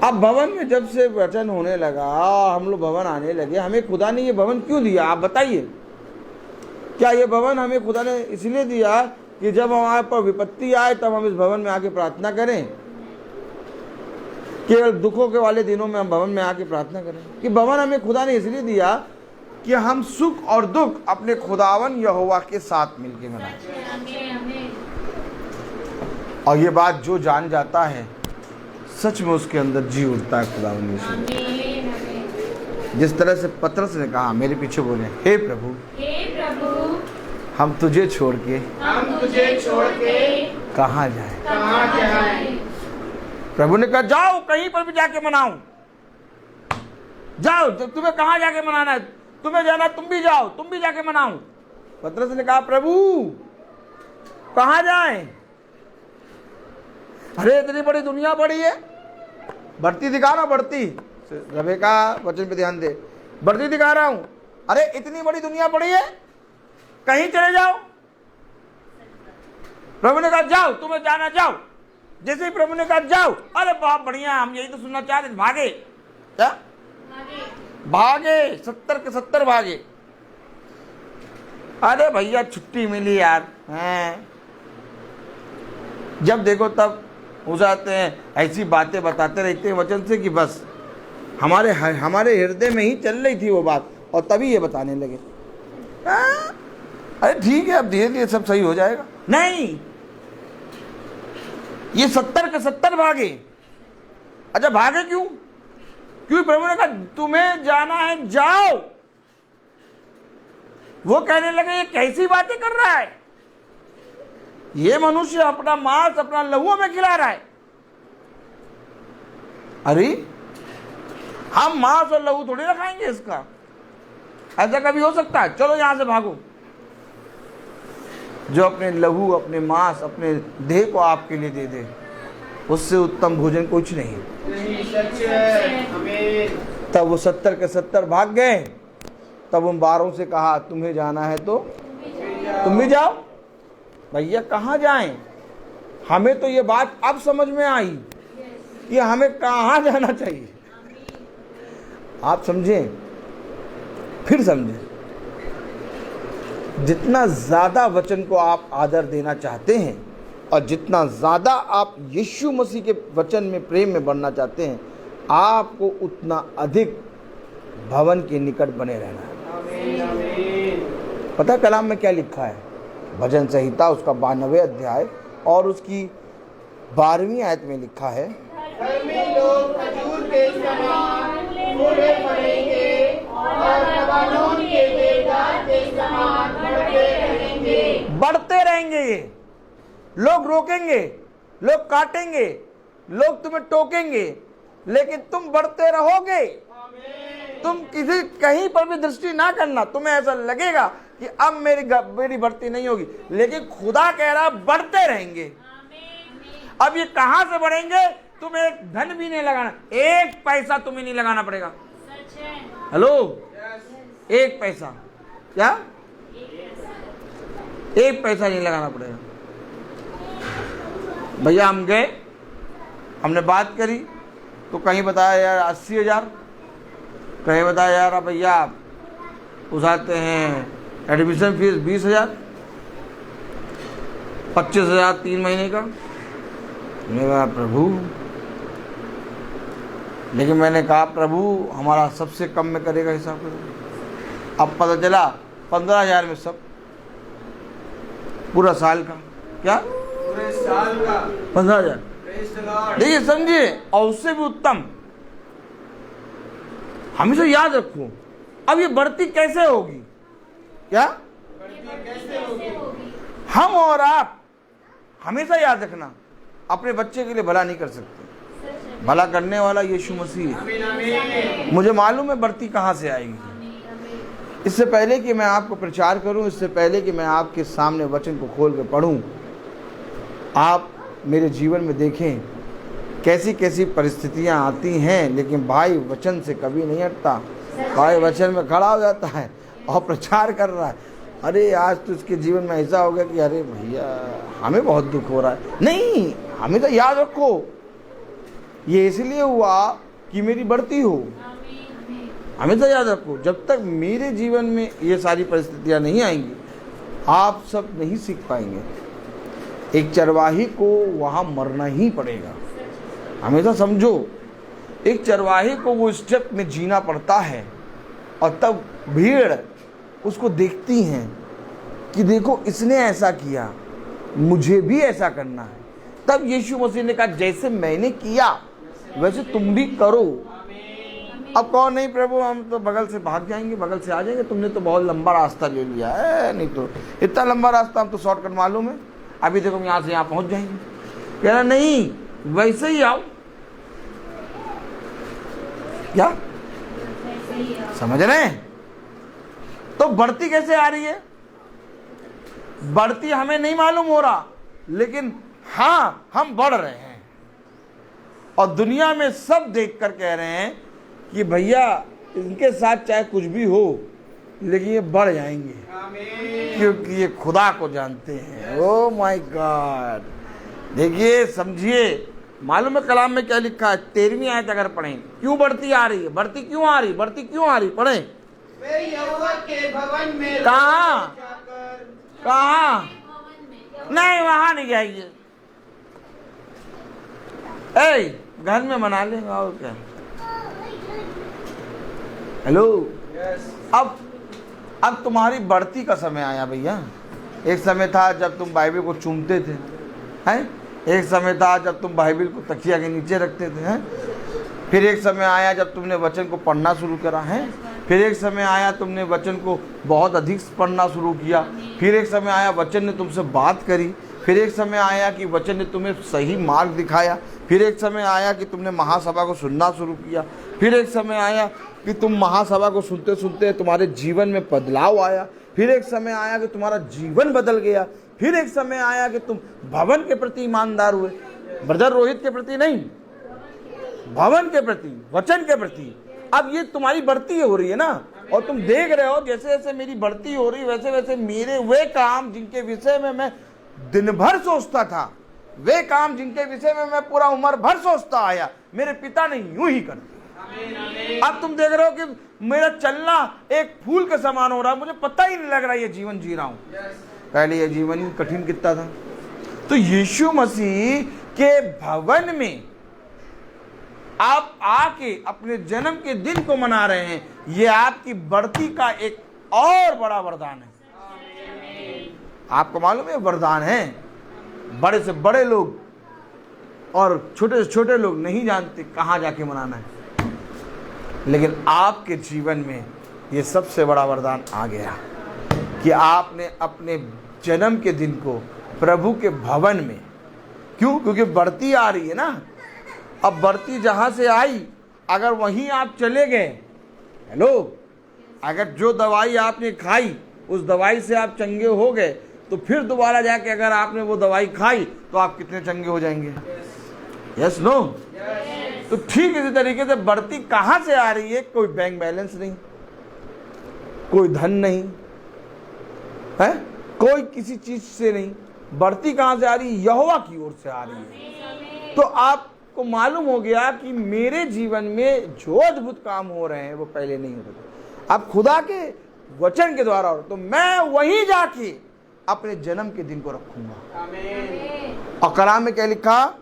अब भवन में जब से वचन होने लगा, हम लोग भवन आने लगे, हमें खुदा ने ये भवन क्यों दिया? आप बताइए। क्या ये भवन हमें खुदा ने इसलिए दिया कि जब हमारे पर विपत्ति आए तब हम इस भवन में आके प्रार्थना करें? केवल दुखों के वाले दिनों में हम भवन में आके प्रार्थना करें? कि भवन हमें खुदा ने इसलिए दिया कि हम सुख और दुख अपने खुदावन यहोवा के साथ मिलके मनाएं। और ये बात जो जान जाता है सच में उसके अंदर जी उठता है खुदावन यीशु। जिस तरह से पतरस ने कहा, मेरे पीछे बोले, हे प्रभु, हम तुझे छोड़ के कहाँ जाए? प्रभु ने कहा, जाओ कहीं पर भी जाके मनाओ, जाओ। तुम्हें कहाँ जाके मनाना है? तुम्हें जाना तुम भी जाओ, तुम भी जाके मनाओ। पतरस ने कहा प्रभु कहाँ जाएं? अरे इतनी बड़ी दुनिया पड़ी है, बढ़ती दिखा रहा हूं, बढ़ती रबे का वचन पे ध्यान दे, बढ़ती दिखा रहा हूं। अरे इतनी बड़ी दुनिया पड़ी है, कहीं चले जाओ। प्रभु ने कहा जाओ, तुम्हें जाना जाओ। जैसे ही प्रभु ने कहा जाओ, अरे बहुत बढ़िया, हम यही तो सुनना चाहते थे, भागे। क्या भागे? 70 के 70 भागे। अरे भैया छुट्टी मिली यार, हैं? जब देखो तब हो जाते हैं, ऐसी बातें बताते रहते हैं वचन से कि बस हमारे हृदय में ही चल रही थी वो बात, और तभी ये बताने लगे। अरे ठीक है, अब धीरे धीरे सब सही हो जाएगा। नहीं, ये 70 के 70 भागे। अच्छा भागे क्यों? क्यों? प्रभु ने कहा तुम्हें जाना है, जाओ। वो कहने लगे ये कैसी बातें कर रहा है, ये मनुष्य अपना मांस अपना लहू में खिला रहा है। अरे हम मांस और लहू थोड़ी ना खाएंगे इसका, ऐसा कभी हो सकता है? चलो यहां से भागो। जो अपने लहू अपने मांस अपने देह को आपके लिए दे दे, उससे उत्तम भोजन कुछ नहीं। तब वो 70 के 70 भाग गए। तब उन 12 से कहा तुम्हें जाना है तो तुम भी जाओ। भैया कहाँ जाएं? हमें तो ये बात अब समझ में आई कि हमें कहाँ जाना चाहिए। आप समझें, फिर समझें। जितना ज्यादा वचन को आप आदर देना चाहते हैं और जितना ज्यादा आप यीशु मसीह के वचन में प्रेम में बढ़ना चाहते हैं, आपको उतना अधिक भवन के निकट बने रहना है। पता कलाम में क्या लिखा है? भजन संहिता उसका 92 अध्याय और उसकी 12वीं आयत में लिखा है, धर्मी लोग खजूर के समान फूले फलेंगे और लबानोन के देवदार के समान बढ़ते रहेंगे। बढ़ते रहेंगे। ये लोग रोकेंगे, लोग काटेंगे, लोग तुम्हें टोकेंगे, लेकिन तुम बढ़ते रहोगे। तुम किसी कहीं पर भी दृष्टि ना करना, तुम्हें ऐसा लगेगा कि अब मेरी बढ़ती नहीं होगी, लेकिन खुदा कह रहा बढ़ते रहेंगे। अब ये कहां से बढ़ेंगे? तुम्हें एक धन भी नहीं लगाना, एक पैसा तुम्हें नहीं लगाना पड़ेगा। हेलो, एक पैसा, क्या? एक पैसा नहीं लगाना पड़ेगा। भैया हम गए, हमने बात करी, तो कहीं बताया यार 80,000, कहीं बताया यार भैया उठाते हैं एडमिशन फीस 20,000, 25,000 3 महीने का। मैंने कहा प्रभु, लेकिन मैंने कहा प्रभु हमारा सबसे कम में करेगा हिसाब करो। अब पता चला 15,000 में सब पूरा साल का, क्या पूरे साल का 15,000। देखिए समझिए, और उससे भी उत्तम। हमेशा याद रखो, अब ये बढ़ती कैसे होगी? क्या कैसे होगी? हम और आप हमेशा याद रखना, अपने बच्चे के लिए भला नहीं कर सकते, भला करने वाला यीशु मसीह है। आमीन आमीन। मुझे मालूम है बढ़ती कहाँ से आएगी। इससे पहले कि मैं आपको प्रचार करूं, इससे पहले कि मैं आपके सामने वचन को खोल के पढ़ूं, आप मेरे जीवन में देखें कैसी कैसी परिस्थितियां आती हैं, लेकिन भाई वचन से कभी नहीं हटता। भाई वचन में खड़ा हो जाता है और प्रचार कर रहा है। अरे आज तो उसके जीवन में ऐसा हो गया कि अरे भैया हमें बहुत दुख हो रहा है। नहीं, हमें तो याद रखो, ये इसलिए हुआ कि मेरी बढ़ती हो। हमें तो याद रखो, जब तक मेरे जीवन में ये सारी परिस्थितियां नहीं आएंगी, आप सब नहीं सीख पाएंगे। एक चरवाही को वहाँ मरना ही पड़ेगा। हमेशा समझो, एक चरवाहे को वो स्टेप में जीना पड़ता है, और तब भीड़ उसको देखती हैं कि देखो इसने ऐसा किया, मुझे भी ऐसा करना है। तब यीशु मसीह ने कहा जैसे मैंने किया वैसे तुम भी करो। अब कौन नहीं प्रभु, हम तो बगल से भाग जाएंगे, बगल से आ जाएंगे, तुमने तो बहुत लंबा रास्ता ले लिया है। नहीं तो इतना लंबा रास्ता हम तो शॉर्टकट मालूम है, अभी देखो हम यहाँ से यहाँ पहुँच जाएंगे। कह रहा नहीं, वैसे ही आओ। क्या समझ रहे हैं? तो बढ़ती कैसे आ रही है? बढ़ती हमें नहीं मालूम हो रहा, लेकिन हाँ हम बढ़ रहे हैं। और दुनिया में सब देखकर कह रहे हैं कि भैया इनके साथ चाहे कुछ भी हो, लेकिन ये बढ़ जाएंगे, क्योंकि ये खुदा को जानते हैं। Oh my God! देखिए, समझिए, मालूम है कलाम में क्या लिखा है? 13वीं आयत अगर पढ़ें, क्यों बढ़ती आ रही है? बढ़ती क्यों आ रही? बढ़ती क्यों आ रही? पढ़ें। वे यहोवा के भवन में कहाँ? जाकर कहाँ? नहीं, वहां नहीं जाइए। ए, घर में मना लेंगे और क्या। हेलो, अब तुम्हारी बढ़ती का समय आया भैया। एक समय था जब तुम बाइबल को चूमते थे, हैं? एक समय था जब तुम बाइबल को तकिया के नीचे रखते थे, हैं? फिर एक समय आया जब तुमने वचन को पढ़ना शुरू करा है। फिर एक समय आया तुमने वचन को बहुत अधिक पढ़ना शुरू किया। फिर एक समय आया वचन ने तुमसे बात करी। फिर एक समय आया कि वचन ने तुम्हें सही मार्ग दिखाया। फिर एक समय आया कि तुमने महासभा को सुनना शुरू किया। फिर एक समय आया कि तुम महासभा को सुनते सुनते तुम्हारे जीवन में बदलाव आया। फिर एक समय आया कि तुम्हारा जीवन बदल गया। फिर एक समय आया कि तुम भवन के प्रति ईमानदार हुए, ब्रदर रोहित के प्रति नहीं, भवन के प्रति, वचन के प्रति। अब ये तुम्हारी बढ़ती हो रही है ना, और तुम देख रहे हो जैसे जैसे मेरी बढ़ती हो रही, वैसे वैसे मेरे वे काम जिनके विषय में मैं दिन भर सोचता था, वे काम जिनके विषय में मैं पूरा उम्र भर सोचता आया, मेरे पिता ने यूं ही कर दिया। अब तुम देख रहे हो कि मेरा चलना एक फूल के समान हो रहा, मुझे पता ही नहीं लग रहा ये जीवन जी रहा हूं। पहले ये जीवन ही कठिन कितना था। तो यीशु मसीह के भवन में आप आके अपने जन्म के दिन को मना रहे हैं, ये आपकी बढ़ती का एक और बड़ा वरदान है। आपको मालूम है वरदान है। बड़े से बड़े लोग और छोटे से छोटे लोग नहीं जानते कहाँ जाके मनाना है, लेकिन आपके जीवन में ये सबसे बड़ा वरदान आ गया कि आपने अपने जन्म के दिन को प्रभु के भवन में, क्यों? क्योंकि बढ़ती आ रही है ना। अब बढ़ती जहां से आई, अगर वहीं आप चले गए, हेलो, अगर जो दवाई आपने खाई उस दवाई से आप चंगे हो गए, तो फिर दोबारा जाके अगर आपने वो दवाई खाई तो आप कितने चंगे हो जाएंगे? Yes no? तो ठीक इसी तरीके से बढ़ती कहां से आ रही है? कोई बैंक बैलेंस नहीं, कोई धन नहीं है, कोई किसी चीज से नहीं। बढ़ती कहां से आ रही है? यहोवा की ओर से आ रही है। तो आपको मालूम हो गया कि मेरे जीवन में जो अद्भुत काम हो रहे हैं वो पहले नहीं होते थे, अब खुदा के वचन के द्वारा हो। तो मैं वहीं जाके अपने जन्म के दिन को रखूंगा। और कलाम में क्या लिखा?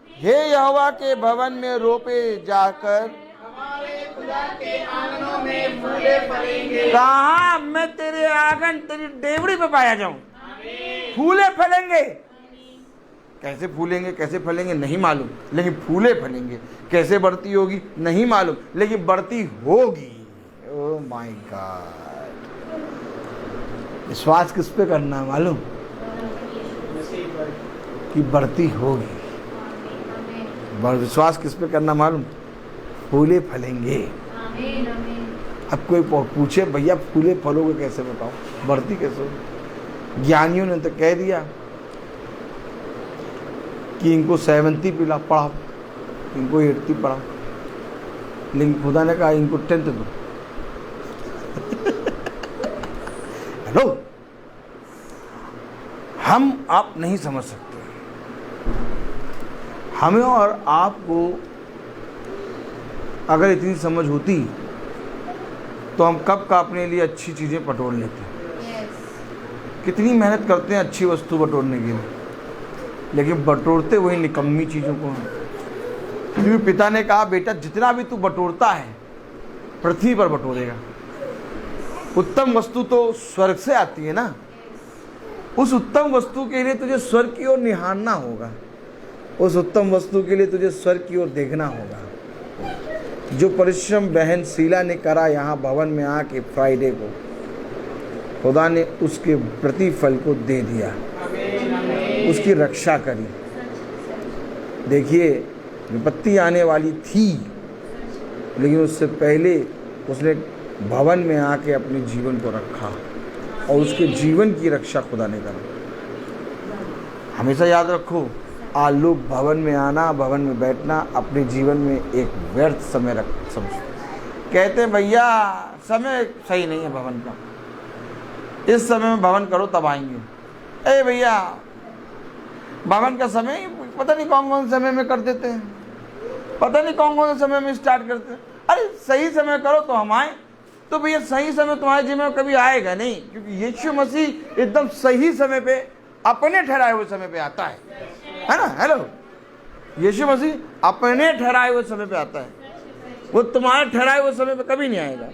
हे यहोवा के भवन में रोपे जाकर हमारे खुदा के आंगनों में फूले फलेंगे। कहाँ मैं तेरे आंगन, तेरी डेवड़ी पे पाया जाऊं? फूले फलेंगे। कैसे फूलेंगे, कैसे फलेंगे नहीं मालूम, लेकिन फूले फलेंगे। कैसे बढ़ती होगी नहीं मालूम, लेकिन बढ़ती होगी। Oh my God! विश्वास किस पे करना है मालूम? कि बढ़ती होगी। विश्वास किस पे करना मालूम? फूले फलेंगे। अब कोई पूछे भैया फूले फलोगे कैसे, बताओ बढ़ती कैसे होगी? ज्ञानियों ने तो कह दिया कि इनको 70 पिला पढ़ाओ, इनको 80 पढ़ाओ, लेकिन खुदा ने कहा इनको 10th दो। हेलो, हम आप नहीं समझ सकते। हमें और आपको अगर इतनी समझ होती तो हम कब का अपने लिए अच्छी चीज़ें बटोर लेते। कितनी मेहनत करते हैं अच्छी वस्तु बटोरने के लिए, लेकिन बटोरते वही निकम्मी चीज़ों को। क्योंकि पिता ने कहा बेटा जितना भी तू बटोरता है पृथ्वी पर बटोरेगा। उत्तम वस्तु तो स्वर्ग से आती है ना। उस उत्तम वस्तु के लिए तुझे स्वर्ग की ओर निहारना होगा। उस उत्तम वस्तु के लिए तुझे स्वर्ग की ओर देखना होगा। जो परिश्रम बहन शीला ने करा यहाँ भवन में आके फ्राइडे को, खुदा ने उसके प्रतिफल को दे दिया, उसकी रक्षा करी। देखिए विपत्ति आने वाली थी, लेकिन उससे पहले उसने भवन में आके अपने जीवन को रखा और उसके जीवन की रक्षा खुदा ने करा। हमेशा याद रखो, आलोक भवन में आना, भवन में बैठना अपने जीवन में एक व्यर्थ समय रख समझ। कहते हैं भैया समय सही नहीं है भवन का, इस समय में भवन करो तब आएंगे। ए भैया भवन का समय पता नहीं कौन कौन समय में कर देते हैं, पता नहीं कौन कौन से समय में स्टार्ट करते हैं। अरे सही समय करो तो हम आए। तो भैया सही समय तुम्हारे जीवन में कभी आएगा नहीं, क्योंकि यीशु मसीह एकदम सही समय पे अपने ठहराए हुए समय पे आता है ना। हेलो, यीशु मसीह अपने ठहराए हुए समय पे आता है, वो तुम्हारे ठहराए हुए समय पे कभी नहीं आएगा।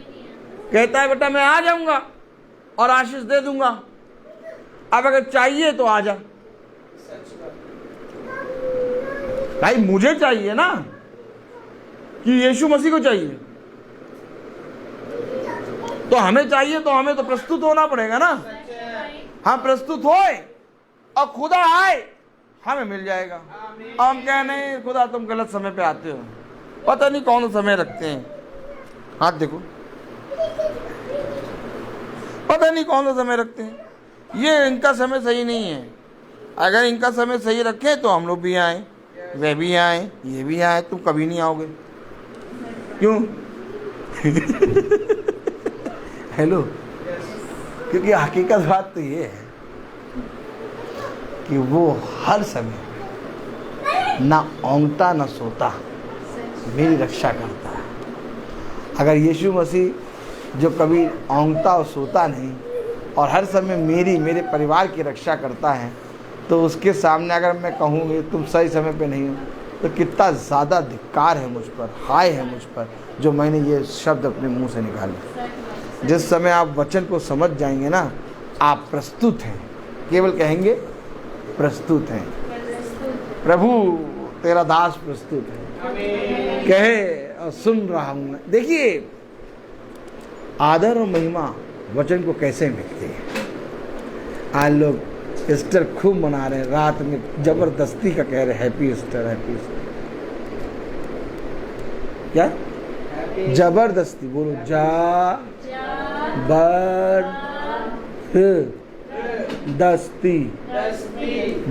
कहता है बेटा मैं आ जाऊंगा और आशीष दे दूंगा, अब अगर चाहिए तो आ जा। भाई मुझे चाहिए ना कि यीशु मसीह को चाहिए, तो हमें चाहिए तो हमें तो प्रस्तुत होना पड़ेगा ना। हम प्रस्तुत होए और खुदा आए, हमें मिल जाएगा। हम कह नहीं खुदा तुम गलत समय पे आते हो, पता नहीं कौन समय रखते हैं। हाथ देखो, पता नहीं कौन सा समय रखते हैं, ये इनका समय सही नहीं है। अगर इनका समय सही रखें तो हम लोग भी आए, वे भी आए, ये भी आए, तुम कभी नहीं आओगे। क्यों? हेलो, क्योंकि हकीकत बात तो ये है कि वो हर समय ना औंगता ना सोता मेरी रक्षा करता है। अगर यीशु मसीह जो कभी औंगता और सोता नहीं और हर समय मेरे परिवार की रक्षा करता है, तो उसके सामने अगर मैं कहूँ तुम सही समय पे नहीं हो, तो कितना ज़्यादा धिक्कार है मुझ पर, हाय है मुझ पर जो मैंने ये शब्द अपने मुंह से निकाले। जिस समय आप वचन को समझ जाएंगे ना, आप प्रस्तुत हैं, केवल कहेंगे प्रस्तुत हैं, प्रभु तेरा दास प्रस्तुत है, कहे और सुन रहा हूं मैं। देखिए आदर और महिमा वचन को कैसे मिलती है। आज लोग ईस्टर खूब मना रहे हैं, रात में जबरदस्ती का कह रहे हैप्पी ईस्टर, हैप्पी ईस्टर। क्या जबरदस्ती बोलो, दस्ती,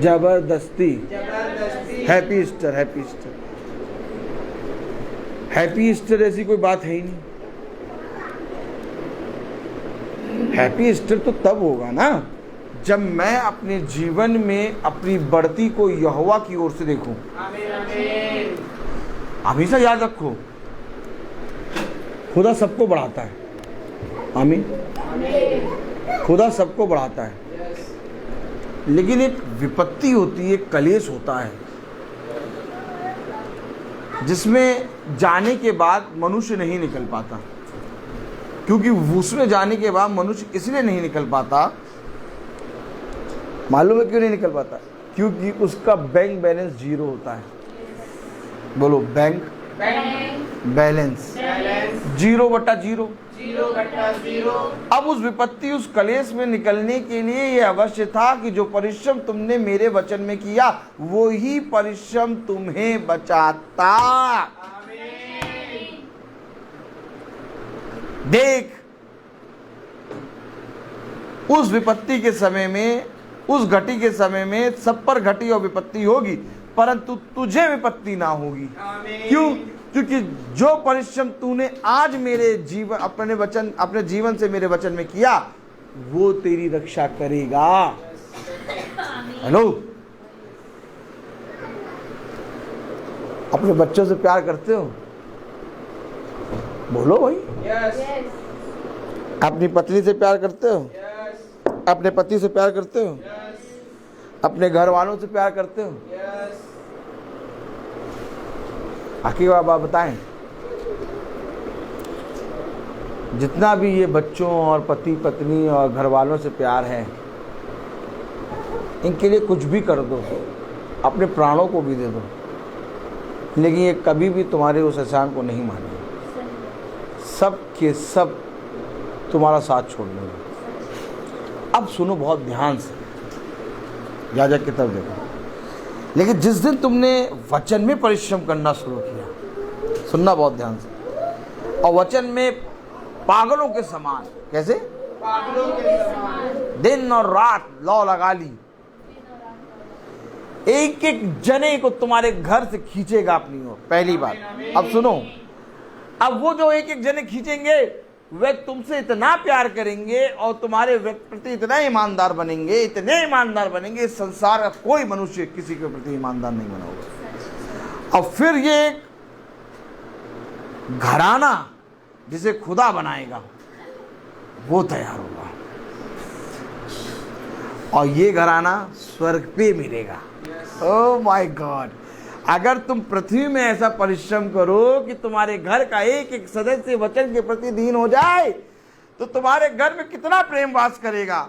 जबरदस्ती, happy Easter, happy Easter. Happy Easter ऐसी कोई बात है ही नहीं। हैप्पी ईस्टर तो तब होगा ना जब मैं अपने जीवन में अपनी बढ़ती को यहोवा की ओर से देखूं। हमेशा याद रखो, खुदा सबको बढ़ाता है। आमीन। खुदा सबको बढ़ाता है, लेकिन एक विपत्ति होती है, कलेश होता है, जिसमें जाने के बाद मनुष्य नहीं निकल पाता। क्योंकि उसमें जाने के बाद मनुष्य इसलिए नहीं निकल पाता, मालूम है क्यों नहीं निकल पाता? क्योंकि उसका बैंक बैलेंस जीरो होता है। बोलो, बैंक बैलेंस 0/0। अब उस विपत्ति, उस कलेश में निकलने के लिए ये अवश्य था कि जो परिश्रम तुमने मेरे वचन में किया, वो ही परिश्रम तुम्हें बचाता। देख, उस विपत्ति के समय में, उस घटी के समय में सब पर घटी और विपत्ति होगी, परंतु तुझे विपत्ति ना होगी। क्यों? क्योंकि जो परिश्रम तूने आज मेरे जीवन, अपने जीवन से मेरे वचन में किया, वो तेरी रक्षा करेगा। हेलो, अपने बच्चों से प्यार करते हो? बोलो भाई। अपनी पत्नी से प्यार करते हो? अपने पति से प्यार करते हो? अपने घर वालों से प्यार करते हो? आखिर आप बताएं, जितना भी ये बच्चों और पति पत्नी और घर वालों से प्यार है, इनके लिए कुछ भी कर दो, अपने प्राणों को भी दे दो, लेकिन ये कभी भी तुम्हारे उस एहसान को नहीं मानेंगे। सब के सब तुम्हारा साथ छोड़ देंगे। अब सुनो बहुत ध्यान से, याजक की तरफ देखो। लेकिन जिस दिन तुमने वचन में परिश्रम करना शुरू किया, सुनना बहुत ध्यान से, और वचन में पागलों के समान। कैसे? पागलों के समान। दिन और रात लौ लगा ली, एक एक जने को तुम्हारे घर से खींचेगा अपनी ओर। पहली बात। अब सुनो, अब वो जो एक एक जने खींचेंगे वे तुमसे इतना प्यार करेंगे और तुम्हारे प्रति इतना ईमानदार बनेंगे, इतने ईमानदार बनेंगे, इस संसार का कोई मनुष्य किसी के प्रति ईमानदार नहीं बना होगा। और फिर ये घराना जिसे खुदा बनाएगा वो तैयार होगा, और ये घराना स्वर्ग पे मिलेगा। Oh my God! अगर तुम पृथ्वी में ऐसा परिश्रम करो कि तुम्हारे घर का एक एक सदस्य वचन के प्रति दीन हो जाए, तो तुम्हारे घर में कितना प्रेम वास करेगा,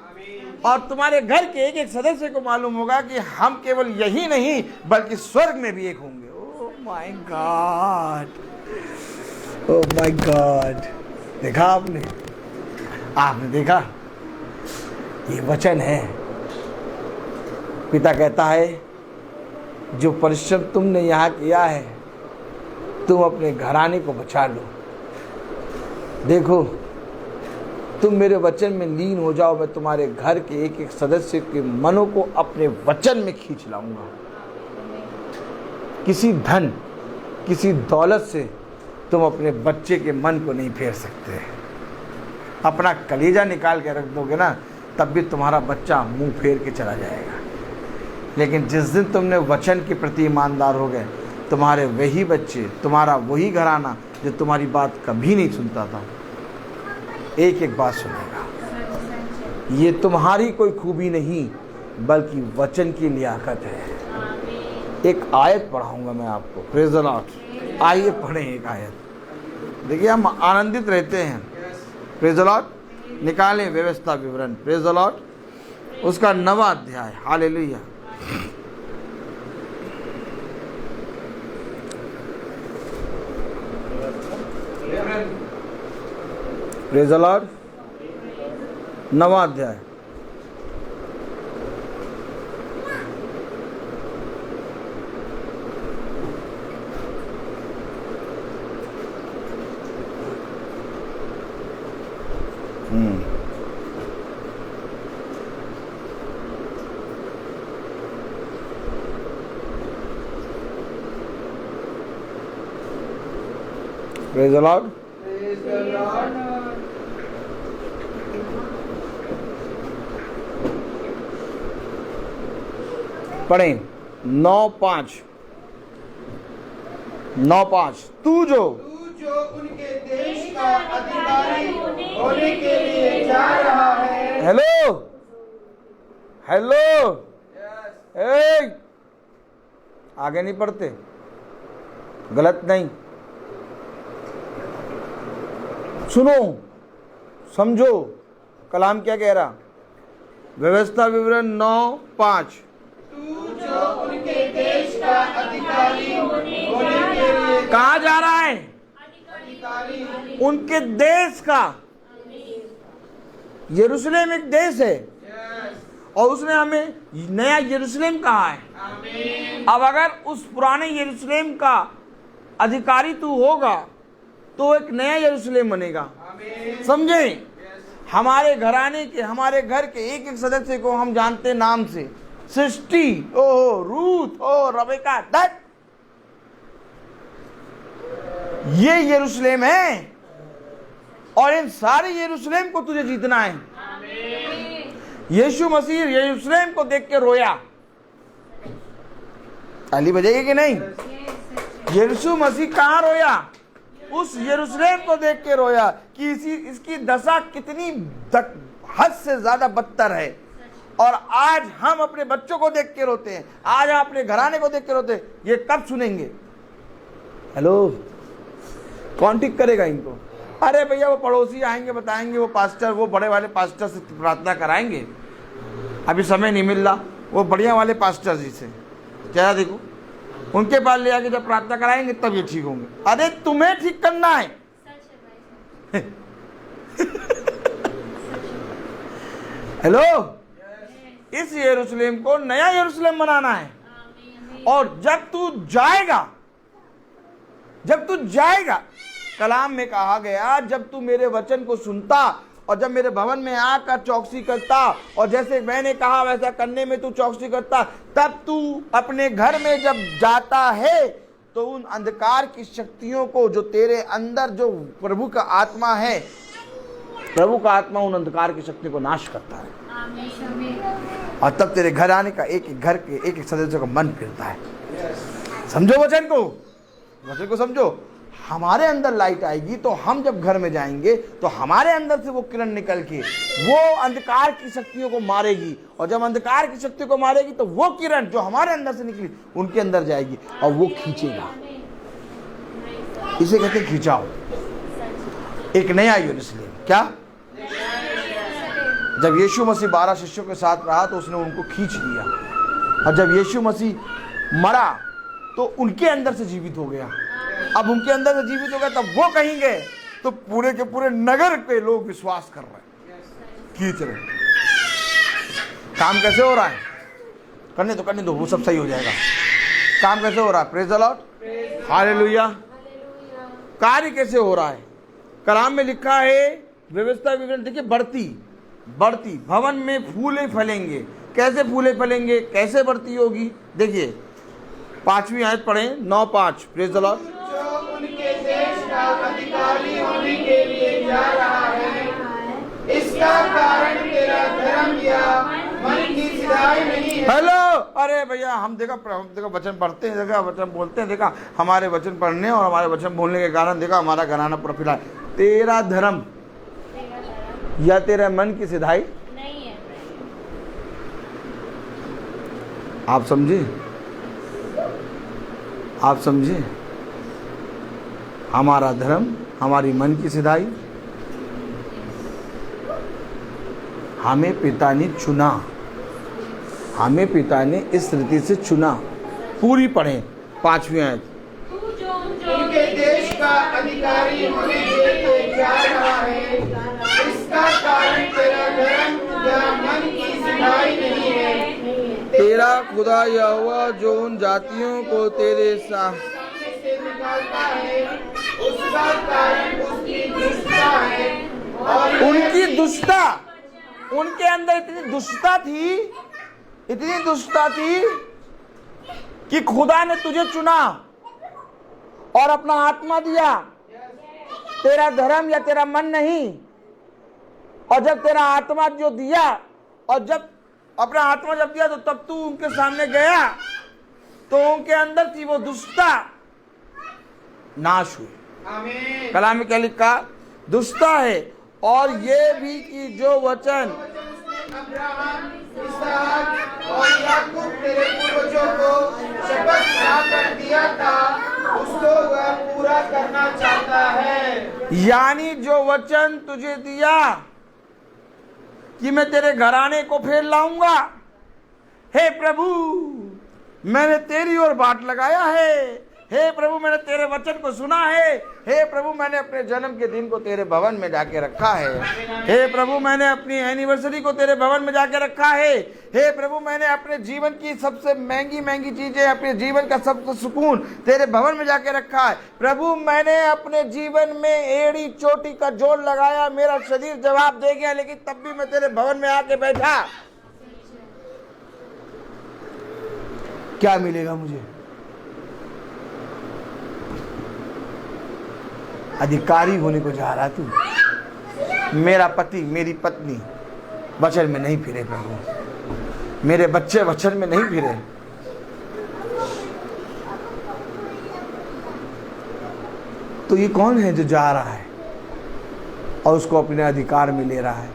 और तुम्हारे घर के एक एक सदस्य को मालूम होगा कि हम केवल यही नहीं बल्कि स्वर्ग में भी एक होंगे। Oh my God, oh my God! देखा आपने? आपने देखा? ये वचन है। पिता कहता है जो परिश्रम तुमने यहाँ किया है तुम अपने घराने को बचा लो। देखो, तुम मेरे वचन में लीन हो जाओ, मैं तुम्हारे घर के एक एक सदस्य के मनों को अपने वचन में खींच लाऊंगा। किसी धन, किसी दौलत से तुम अपने बच्चे के मन को नहीं फेर सकते। अपना कलेजा निकाल के रख दोगे ना, तब भी तुम्हारा बच्चा मुंह फेर के चला जाएगा। लेकिन जिस दिन तुमने वचन के प्रति ईमानदार हो गए, तुम्हारे वही बच्चे, तुम्हारा वही घराना जो तुम्हारी बात कभी नहीं सुनता था, एक एक बात सुनेगा। ये तुम्हारी कोई खूबी नहीं बल्कि वचन की लियाकत है। एक आयत पढ़ाऊंगा मैं आपको। Praise the Lord. आइए पढ़ें एक आयत। देखिए, हम आनंदित रहते हैं। Praise the Lord. निकालें व्यवस्था विवरण। Praise the Lord. उसका 9वां अध्याय। हालेलुया। Praise the Lord. 9वां अध्याय। Praise the Lord. Praise the Lord. पढ़ें 9:5। 9:5। तू जो उनके देश का अधिकारी होने के लिए जा रहा है। हेलो हेलो, आगे नहीं पढ़ते, गलत नहीं, सुनो, समझो कलाम क्या कह रहा। व्यवस्था विवरण 9:5। तू जो उनके देश का अधिकारी होने के लिए कहाँ जा रहा है? अधिकारी। उनके देश का। यरूशलेम एक देश है और उसने हमें नया यरूशलेम कहा है। अब अगर उस पुराने यरूशलेम का अधिकारी तू होगा तो एक नया यरूशलेम बनेगा। समझे? हमारे घराने के, हमारे घर के एक एक सदस्य को हम जानते नाम से। सृष्टि, ओह रूथ, ओह रबेका, दैट ये यरूशलेम है, और इन सारे यरूशलेम को तुझे जीतना है। यीशु मसीह यरूशलेम को देख के रोया। ताली बजेगी कि नहीं? यीशु मसीह कहाँ रोया? उस यरूशलेम को देख के रोया कि इसकी दशा कितनी हद से ज्यादा बदतर है। और आज हम अपने बच्चों को देख के रोते हैं, आज हम अपने घराने को देख के रोते हैं। ये कब सुनेंगे? हेलो, कौन ठीक करेगा इनको? अरे भैया, वो पड़ोसी आएंगे, बताएंगे, वो पास्टर, वो बड़े वाले पास्टर से प्रार्थना कराएंगे। अभी समय नहीं मिल रहा, वो बढ़िया वाले पास्टर जी से क्या देखो, उनके पास ले आके जब प्रार्थना कराएंगे तब ये ठीक होंगे। अरे तुम्हें ठीक करना है। हेलो, इस यरूशलेम को नया यरूशलेम बनाना है। और जब तू जाएगा कलाम में कहा गया, जब तू मेरे वचन को सुनता और जब मेरे भवन में आकर चौकसी करता और जैसे मैंने कहा वैसा करने में तू चौकसी करता, तब तू अपने घर में जब जाता है तो उन अंधकार की शक्तियों को जो तेरे अंदर, जो प्रभु का आत्मा है, प्रभु का आत्मा उन अंधकार की शक्ति को नाश करता है। और तब तेरे घर आने का एक एक घर के एक एक सदस्य का मन फिरता है। समझो वचन को समझो। हमारे अंदर लाइट आएगी तो हम जब घर में जाएंगे तो हमारे अंदर से वो किरण निकल के वो अंधकार की शक्तियों को मारेगी, और जब अंधकार की शक्ति को मारेगी तो वो किरण जो हमारे अंदर से निकली उनके अंदर जाएगी और वो खींचेगा। इसे कहते खिंचाव। एक नया यरूशलेम। क्या? जब यीशु मसीह 12 शिष्यों के साथ रहा तो उसने उनको खींच लिया, और जब यीशु मसीह मरा तो उनके अंदर से जीवित हो गया। अब उनके अंदर से जीवित हो गया तब वो कहेंगे तो पूरे के पूरे नगर पे लोग विश्वास कर रहे हैं, खींच रहे। काम कैसे हो रहा है? करने दो, वो सब सही हो जाएगा। काम कैसे हो रहा है? Praise the Lord, hallelujah. कार्य कैसे हो रहा है? कलाम में लिखा है, व्यवस्था विवरण देखिए, बढ़ती भवन में फूले फलेंगे। कैसे फूले फलेंगे, कैसे बढ़ती होगी? देखिए 5वीं आयत पढ़ें, 9:5। Praise the Lord. जो उनके देश का अधिकारी होने के लिए जा रहा है, इसका कारण तेरा धर्म या मन की सिधाई नहीं है। हेलो, अरे भैया हम देखा वचन पढ़ते हैं, देखा वचन बोलते हैं, देखा हमारे वचन पढ़ने और हमारे वचन बोलने के कारण देखा हमारा घराना प्रफिला। तेरा धर्म या तेरा मन की सिधाई नहीं है। आप समझे? हमारा धर्म, हमारी मन की सिधाई, हमें पिता ने चुना, हमें पिता ने इस रीति से चुना। पूरी पढ़ें 5वीं आयत। उनके देश का अधिकारी होने के लिए जा रहा है, इसका कारण तेरा धर्म या मन की सिधाई नहीं है। तेरा खुदा यहोवा जो उन जातियों को तेरे सामने से निकालता है, उसका कारण उसकी दुष्टता है। और उनकी दुष्टता, उनके अंदर इतनी दुष्टता थी कि खुदा ने तुझे चुना और अपना आत्मा दिया, तेरा धर्म या तेरा मन नहीं। और जब तेरा आत्मा जो दिया और जब अपना आत्मा जब दिया तो तब तू उनके सामने गया तो उनके अंदर थी वो दुष्टता नाश हुई। आमीन। कलाम में क्या लिखा? दुष्टता है। और ये भी कि जो वचन अब्राहम, इसहाक और याकूब तेरे पूर्वजों को शपथ खाकर दिया था, उसको वह पूरा करना चाहता है। यानी जो वचन तुझे दिया कि मैं तेरे घराने को फेर लाऊंगा, हे प्रभु मैंने तेरी ओर बाट लगाया है, हे प्रभु मैंने तेरे वचन को सुना है, हे प्रभु मैंने अपने जन्म के दिन को तेरे भवन में जाके रखा है, हे प्रभु मैंने अपनी एनिवर्सरी को तेरे भवन में जाके रखा है, हे प्रभु मैंने अपने जीवन की सबसे महंगी चीजें, अपने जीवन का सबसे सुकून तेरे भवन में जाके रखा है। प्रभु मैंने अपने जीवन में एड़ी चोटी का जोड़ लगाया, मेरा शरीर जवाब दे गया, लेकिन तब भी मैं तेरे भवन में आके बैठा। क्या मिलेगा मुझे? अधिकारी होने को जा रहा तू। मेरा पति, मेरी पत्नी वचन में नहीं फिरे प्रभु, मेरे बच्चे वचन में नहीं फिरे। तो ये कौन है जो जा रहा है और उसको अपने अधिकार में ले रहा है?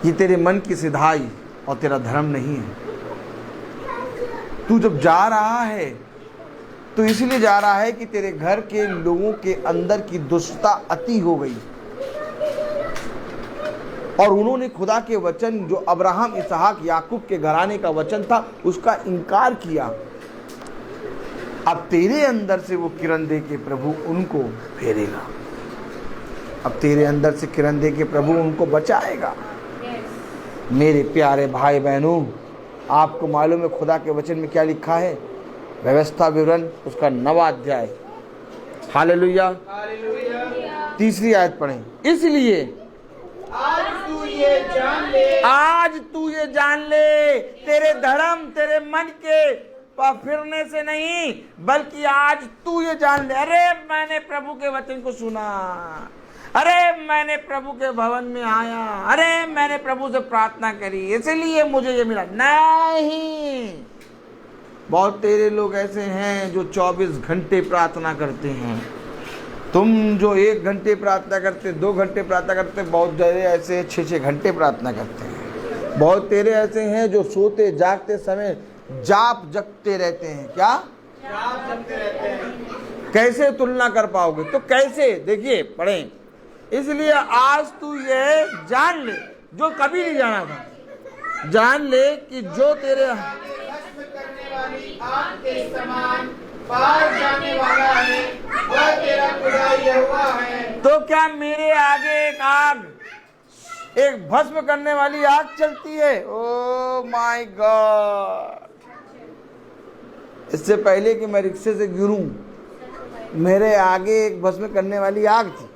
ये तेरे मन की सिधाई और तेरा धर्म नहीं है। तू जब जा रहा है तो इसलिए जा रहा है कि तेरे घर के लोगों के अंदर की दुष्टता अति हो गई और उन्होंने खुदा के वचन जो अब्राहम, इसहाक, याकूब के घराने का वचन था उसका इनकार किया। अब तेरे अंदर से वो किरण दे के प्रभु उनको फेरेगा, अब तेरे अंदर से किरण दे के प्रभु उनको बचाएगा। मेरे प्यारे भाई बहनों, आपको मालूम है खुदा के वचन में क्या लिखा है? व्यवस्था विवरण उसका 9वां अध्याय हालेलुया। हालेलुया। तीसरी आयत पढ़ें। इसलिए आज तू ये जान ले, आज तू ये जान ले, तेरे धर्म तेरे मन के फिरने से नहीं, बल्कि आज तू ये जान ले, अरे मैंने प्रभु के वचन को सुना, अरे मैंने प्रभु के भवन में आया, अरे मैंने प्रभु से प्रार्थना करी, इसलिए मुझे ये मिला। नहीं, बहुत तेरे लोग ऐसे हैं जो 24 घंटे प्रार्थना करते हैं। तुम जो 1 घंटे प्रार्थना करते, 2 घंटे प्रार्थना करते, बहुत तेरे ऐसे 6-6 घंटे प्रार्थना करते हैं। बहुत तेरे ऐसे हैं जो सोते जागते समय जाप जगते रहते हैं। क्या जाप जगते रहते हैं। कैसे तुलना कर पाओगे? तो कैसे, देखिए पढ़ें। इसलिए आज तू ये जान ले, जो कभी नहीं जाना था, जान ले कि जो तेरे भस्म करने वाली आग के समान पार जाने वाला है, वह तेरा खुदा यहोवा है। तो क्या मेरे आगे एक आग, एक भस्म करने वाली आग चलती है? Oh my God! इससे पहले कि मैं रिक्शे से गिरूं, मेरे आगे एक भस्म करने वाली आग थी,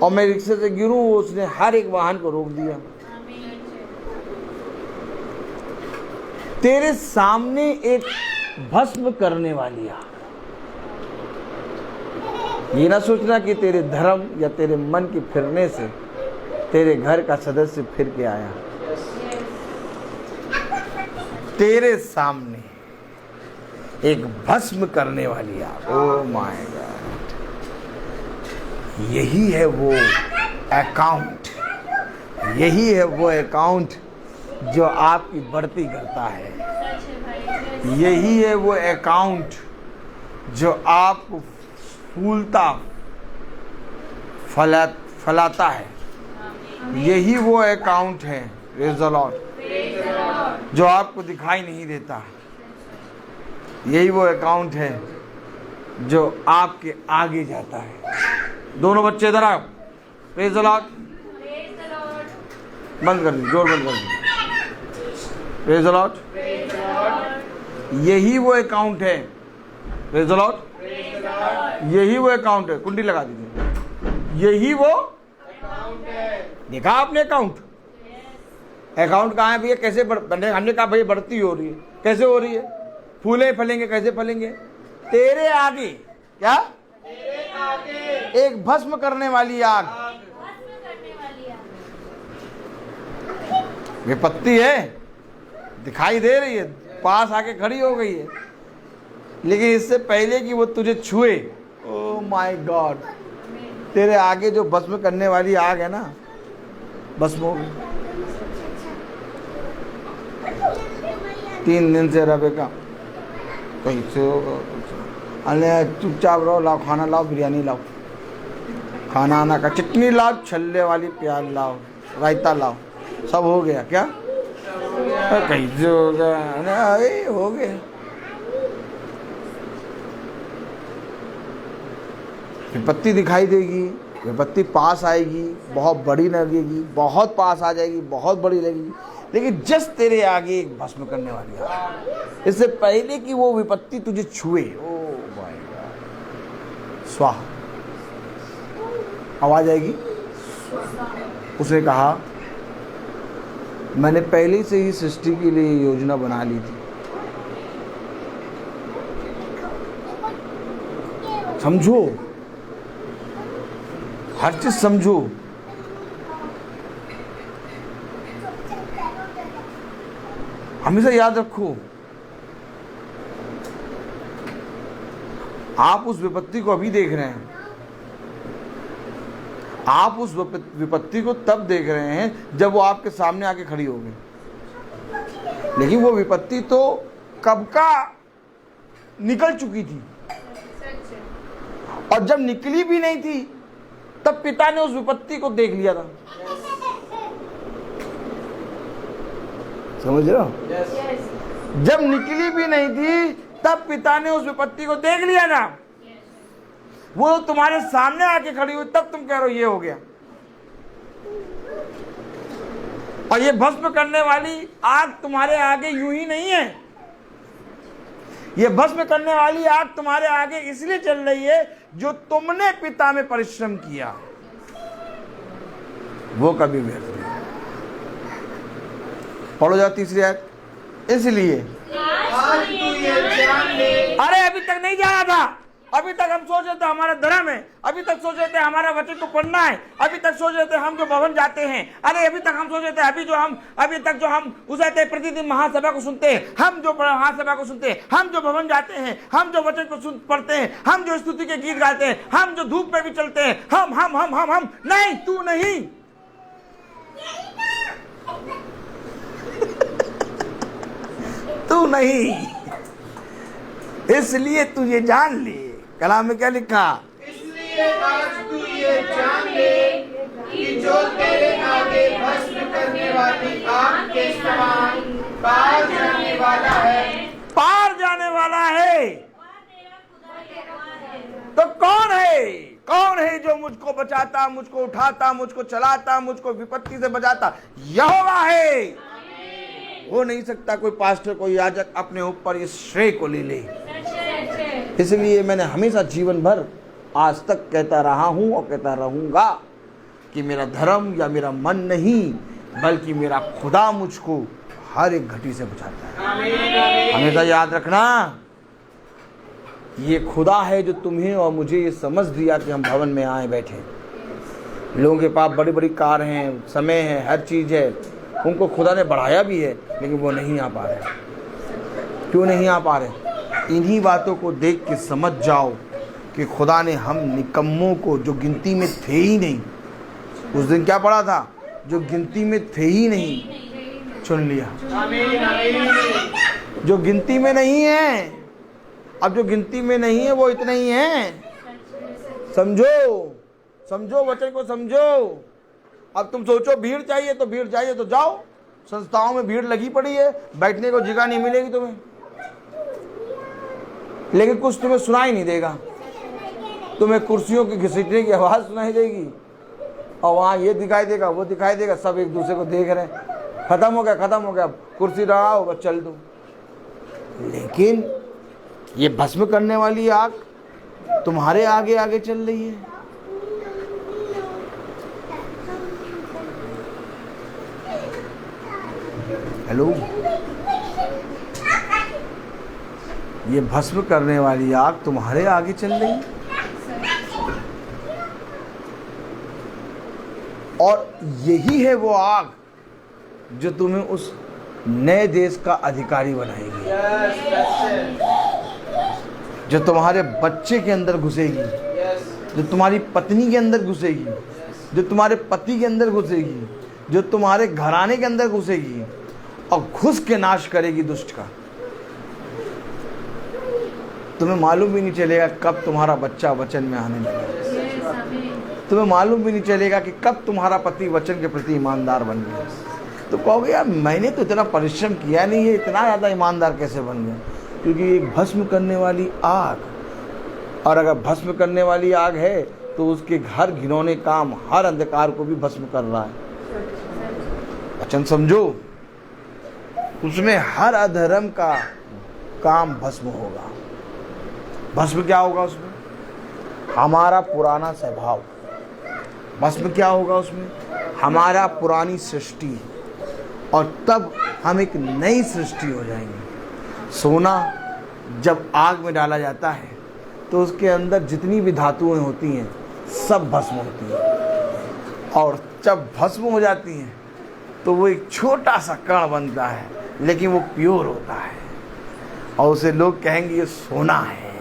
और मैं रिक्शे से गिरूं, उसने हर एक वाहन को रोक दिया। तेरे सामने एक भस्म करने वाली आग। ये ना सोचना कि तेरे धर्म या तेरे मन के फिरने से तेरे घर का सदस्य फिर के आया। तेरे सामने एक भस्म करने वाली आग। Oh my God! यही है वो अकाउंट, यही है वो अकाउंट जो आपकी बढ़ती करता है। यही है वो अकाउंट जो आपको फलाता है। यही वो अकाउंट है, प्रेज़ द लॉर्ड, जो आपको दिखाई नहीं देता। यही वो अकाउंट है जो आपके आगे जाता है। दोनों बच्चे इधर आओ, प्रेज़ द लॉर्ड। बंद कर दी, जोर बंद कर दी, प्रेज़ द लॉर्ड। यही वो अकाउंट है, प्रेज़ द लॉर्ड। यही वो अकाउंट है, कुंडी लगा दीजिए। यही वो अकाउंट है। देखा आपने अकाउंट? अकाउंट कहाँ है भैया? कैसे बढ़ने? हमने कहा भैया बढ़ती हो रही है। कैसे हो रही है? फूले फलेंगे, कैसे फलेंगे? तेरे आगे क्या? तेरे आगे एक भस्म करने वाली आग। विपत्ति है, दिखाई दे रही है, पास आके खड़ी हो गई है, लेकिन इससे पहले कि वो तुझे छुए, ओ माय गॉड, तेरे आगे जो भस्म करने वाली आग है ना, भस्म हो गई। 3 दिन से रबे का कैसे होगा? अरे चुपचाप रहो, लाओ खाना लाओ, बिरयानी लाओ, खाना आना का, चटनी लाओ, छल्ले वाली प्याज लाओ, रायता लाओ, सब हो गया क्या? कैसे होगा? अरे हो गया। विपत्ति दिखाई देगी, विपत्ति पास आएगी, बहुत बड़ी लगेगी, बहुत पास आ जाएगी, बहुत बड़ी लगेगी, लेकिन जस्ट तेरे आगे एक भस्म करने वाली है। इससे पहले कि वो विपत्ति तुझे छुए, ओ माय गॉड, स्वाहा, आवाज आएगी। उसने कहा मैंने पहले से ही सृष्टि के लिए योजना बना ली थी। समझो, हर चीज समझो। हमेशा याद रखो, आप उस विपत्ति को अभी देख रहे हैं, आप उस विपत्ति को तब देख रहे हैं जब वो आपके सामने आके खड़ी होगी, लेकिन वो विपत्ति तो कब का निकल चुकी थी, और जब निकली भी नहीं थी तब पिता ने उस विपत्ति को देख लिया था। समझ रहे हो? जब निकली भी नहीं थी तब पिता ने उस विपत्ति को देख लिया ना। वो तुम्हारे सामने आके खड़ी हुई, तब तुम कह रहे हो ये हो गया। और ये भस्म करने वाली आग तुम्हारे आगे यूं ही नहीं है, ये भस्म करने वाली आग तुम्हारे आगे इसलिए चल रही है जो तुमने पिता में परिश्रम किया वो कभी व्यर्थ नहीं। पढ़ो जाओ तीसरी आयत। इसलिए आज तू ये जान ले। अरे अभी तक नहीं जाना था, अभी तक हम सोच रहे थे हमारा धर्म है, अभी तक सोच रहे थे हमारा वचन को पढ़ना है, अभी तक सोच रहे थे हम जो भवन जाते हैं, अरे अभी तक हम सोच रहे थे अभी तक जो हम उसे प्रतिदिन महासभा को सुनते हैं, हम जो महासभा को सुनते हैं, हम जो भवन जाते हैं, हम जो वचन को पढ़ते हैं, हम जो स्तुति के गीत गाते हैं, हम जो धूप में भी चलते हैं, हम नहीं, तू नहीं। तू नहीं। इसलिए तू ये जान ले, कलाम में क्या लिखा? इसलिए आज तू ये जान ले कि जो तेरे आगे भस्म करने वाली आग के समान पार जाने वाला है। पार जाने वाला है। तो कौन है? कौन है जो मुझको बचाता, मुझको उठाता, मुझको चलाता, मुझको विपत्ति से बचाता? यहोवा है। हो नहीं सकता कोई पास्टर, कोई याजक अपने ऊपर इस श्रेय को ले ले। इसलिए मैंने हमेशा जीवन भर आज तक कहता रहा हूं और कहता रहूंगा कि मेरा धर्म या मेरा मन नहीं, बल्कि मेरा खुदा मुझको हर एक घटी से बचाता है। हमेशा याद रखना, ये खुदा है जो तुम्हें और मुझे ये समझ दिया कि हम भवन में आए बैठे। लोगों के पास बड़ी बड़ी कार हैं, समय है, हर चीज़ है, उनको खुदा ने बढ़ाया भी है, लेकिन वो नहीं आ पा रहे। क्यों नहीं आ पा रहे? इन्हीं बातों को देख के समझ जाओ कि खुदा ने हम निकम्मों को, जो गिनती में थे ही नहीं, उस दिन क्या पढ़ा था, जो गिनती में थे ही नहीं, चुन लिया। जो गिनती में नहीं है, अब जो गिनती में नहीं है वो इतने ही हैं। समझो, समझो, वचन को समझो। अब तुम सोचो भीड़ चाहिए तो जाओ, संस्थाओं में भीड़ लगी पड़ी है, बैठने को जगह नहीं मिलेगी तुम्हें, लेकिन कुछ तुम्हें सुनाई नहीं देगा, तुम्हें कुर्सियों की घसीटने की आवाज़ सुनाई देगी, और वहाँ ये दिखाई देगा, वो दिखाई देगा, सब एक दूसरे को देख रहे हैं, खत्म हो गया, कुर्सी रहा हो बस चल दो। लेकिन ये भस्म करने वाली आग तुम्हारे आगे आगे चल रही है। हेलो, ये भस्म करने वाली आग तुम्हारे आगे चल रही है, और यही है वो आग जो तुम्हें उस नए देश का अधिकारी बनाएगी, जो तुम्हारे बच्चे के अंदर घुसेगी, जो तुम्हारी पत्नी के अंदर घुसेगी, जो तुम्हारे पति के अंदर घुसेगी, जो तुम्हारे घराने के अंदर घुसेगी और घुस के नाश करेगी दुष्ट का। तुम्हें मालूम भी नहीं चलेगा कब तुम्हारा बच्चा वचन में आने लगेगा, तुम्हें मालूम भी नहीं चलेगा कि कब तुम्हारा पति वचन के प्रति ईमानदार बन गया। तो कहोगे यार मैंने तो इतना परिश्रम किया नहीं है, इतना ज़्यादा ईमानदार कैसे बन गया? क्योंकि एक भस्म करने वाली आग, और अगर भस्म करने वाली आग है तो उसके हर घिनौने काम, हर अंधकार को भी भस्म कर रहा है। वचन समझो, उसमें हर अधर्म का काम भस्म होगा। भस्म क्या होगा उसमें? हमारा पुराना स्वभाव। भस्म क्या होगा उसमें? हमारा पुरानी सृष्टि, और तब हम एक नई सृष्टि हो जाएंगे। सोना जब आग में डाला जाता है तो उसके अंदर जितनी भी धातुएं होती हैं सब भस्म होती हैं, और जब भस्म हो जाती हैं तो वो एक छोटा सा कण बनता है, लेकिन वो प्योर होता है, और उसे लोग कहेंगे ये सोना है,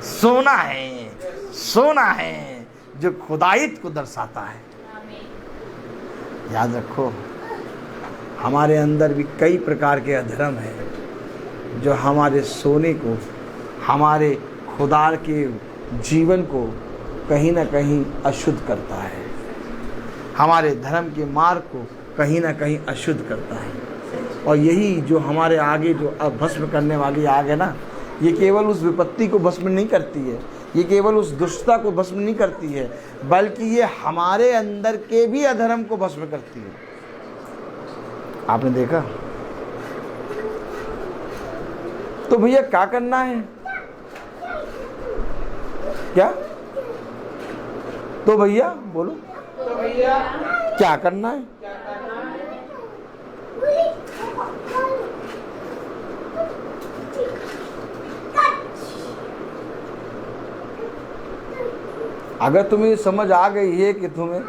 सोना है, सोना है, जो खुदाइत को दर्शाता है। याद रखो, हमारे अंदर भी कई प्रकार के अधर्म हैं जो हमारे सोने को, हमारे खुदा के जीवन को कहीं ना कहीं अशुद्ध करता है, हमारे धर्म के मार्ग को कहीं ना कहीं अशुद्ध करता है। और यही जो हमारे आगे जो भस्म करने वाली आग है ना, ये केवल उस विपत्ति को भस्म नहीं करती है, ये केवल उस दुष्टता को भस्म नहीं करती है, बल्कि ये हमारे अंदर के भी अधर्म को भस्म करती है। आपने देखा तो भैया क्या करना है? क्या? तो भैया बोलो, तो भैया क्या करना है? क्या करना है? अगर तुम्हें समझ आ गई है कि तुम्हें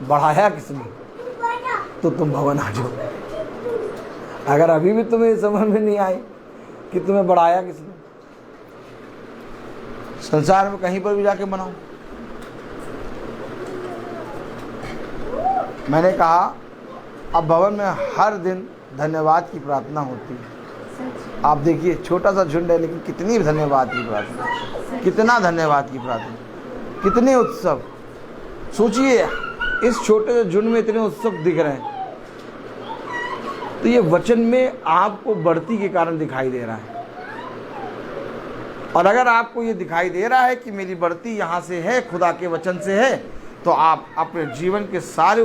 बढ़ाया किसने, तो तुम भवन आ जाओ। अगर अभी भी तुम्हें समझ में नहीं आई कि तुम्हें बढ़ाया किसने, संसार में कहीं पर भी जाके बनाओ। मैंने कहा अब भवन में हर दिन धन्यवाद की प्रार्थना होती है। आप देखिए छोटा सा झुंड है लेकिन कितनी धन्यवाद की प्रार्थना, कितना धन्यवाद की प्रार्थना, कितने उत्सव। सोचिए इस छोटे से झुंड में इतने उत्सव दिख रहे हैं, तो ये वचन में आपको बढ़ती के कारण दिखाई दे रहा है। और अगर आपको ये दिखाई दे रहा है कि मेरी बढ़ती यहाँ से है, खुदा के वचन से है, तो आप अपने जीवन के सारे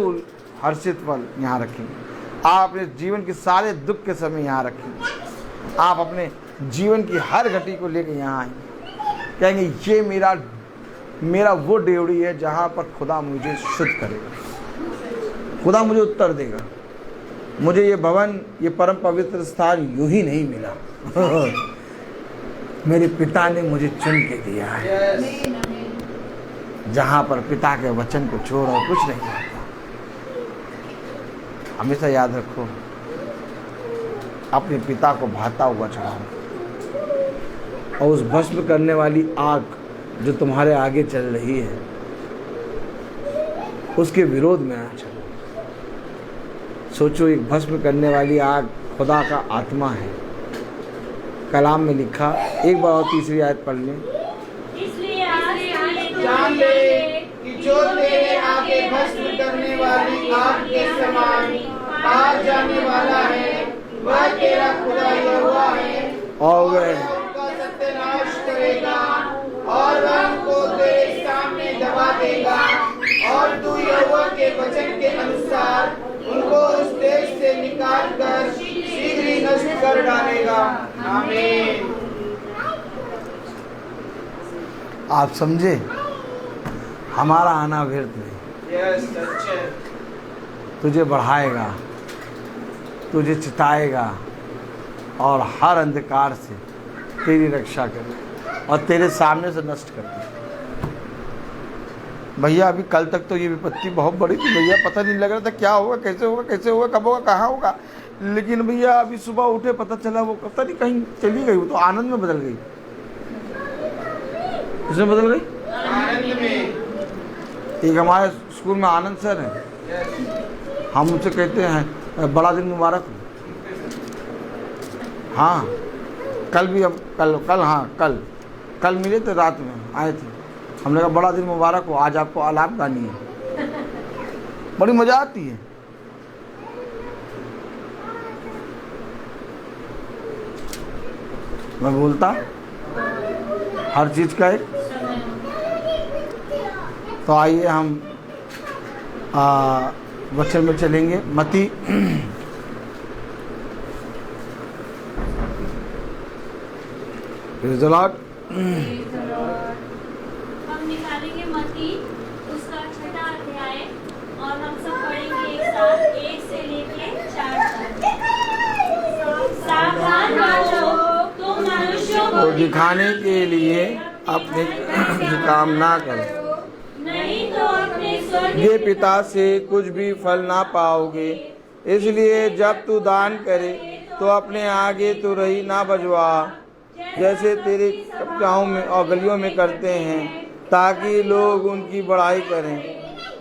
हर्षित पल यहाँ रखेंगे। आप अपने जीवन के सारे दुख के समय यहाँ रखेंगे। आप अपने जीवन की हर घटी को लेकर यहाँ आएंगे, कहेंगे ये मेरा वो डेवड़ी है जहाँ पर खुदा मुझे शुद्ध करेगा, खुदा मुझे उत्तर देगा। मुझे ये भवन, ये परम पवित्र स्थान यूं ही नहीं मिला मेरे पिता ने मुझे चुन के दिया है, जहाँ पर पिता के वचन को छोड़ और कुछ नहीं होता। हमेशा याद रखो, अपने पिता को भाता हुआ चढ़ाओ और उस भस्म करने वाली आग जो तुम्हारे आगे चल रही है उसके विरोध में ना चलो। सोचो एक भस्म करने वाली आग खुदा का आत्मा है। कलाम में लिखा, एक बार और तीसरी आयत पढ़ लें। जान ले कि जो तेरे आगे भस्म करने वाली आग के समान आ जाने वाला है, वह तेरा खुदा यहोवा है, और वह उनका सत्यानाश करेगा और वह उनको तेरे सामने दबा देगा, और तू यहोवा के वचन के अनुसार उनको उस देश से निकाल कर शीघ्र ही नष्ट कर डालेगा। आमीन। आप समझे, हमारा आना व्यर्थ नहीं। यस, अच्छे। तुझे बढ़ाएगा, तुझे चिताएगा और हर अंधकार से तेरी रक्षा करेगा और तेरे सामने से नष्ट कर देगा। भैया अभी कल तक तो ये विपत्ति बहुत बड़ी थी भैया, पता नहीं लग रहा था क्या होगा, कैसे होगा, कैसे होगा, कब होगा, कहाँ होगा। लेकिन भैया अभी सुबह उठे पता चला वो पता नहीं कहीं चली गई, वो तो आनंद में बदल गई। किसमें बदल गई? आनंद में। एक हमारे स्कूल में आनंद सर हैं, हम उनसे कहते हैं बड़ा दिन मुबारक हो। हाँ कल भी हम कल मिले थे, रात में आए थे, हमने कहा बड़ा दिन मुबारक हो, आज आपको आलाप गानी है। बड़ी मजा आती है। मैं बोलता हर चीज का एक। तो आइए हम वचन में चलेंगे। मती हम निकालेंगे मती उसका 6वां अध्याय और हम सब पढ़ेंगे एक साथ 1 से लेके 4 तक। सावधान रहो, तुम मनुष्यों को दिखाने के लिए अपने काम ना करो, नहीं तो अपने स्वर्ग ये पिता से कुछ भी फल ना पाओगे। इसलिए जब तू दान करे तो अपने आगे तो रही ना बजवा, जैसे तेरे कपड़ों में और गलियों में करते हैं, ताकि लोग उनकी बड़ाई करें।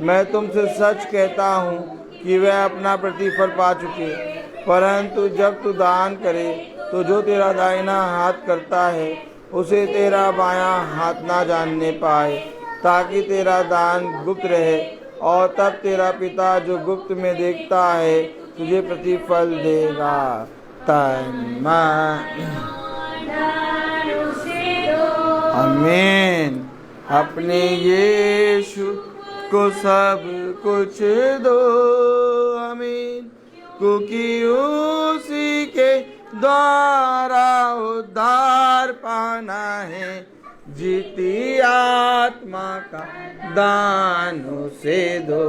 मैं तुमसे सच कहता हूँ कि वह अपना प्रतिफल पा चुके। परंतु जब तू दान करे तो जो तेरा दाहिना हाथ करता है उसे तेरा बायां हाथ ना जानने पाए, ताकि तेरा दान गुप्त रहे, और तब तेरा पिता जो गुप्त में देखता है तुझे प्रतिफल देगा। आमीन। अपने यीशु को सब कुछ दो। आमीन। क्योंकि उसी के द्वारा उद्धार पाना है, जीती आत्मा का दान उसे दो।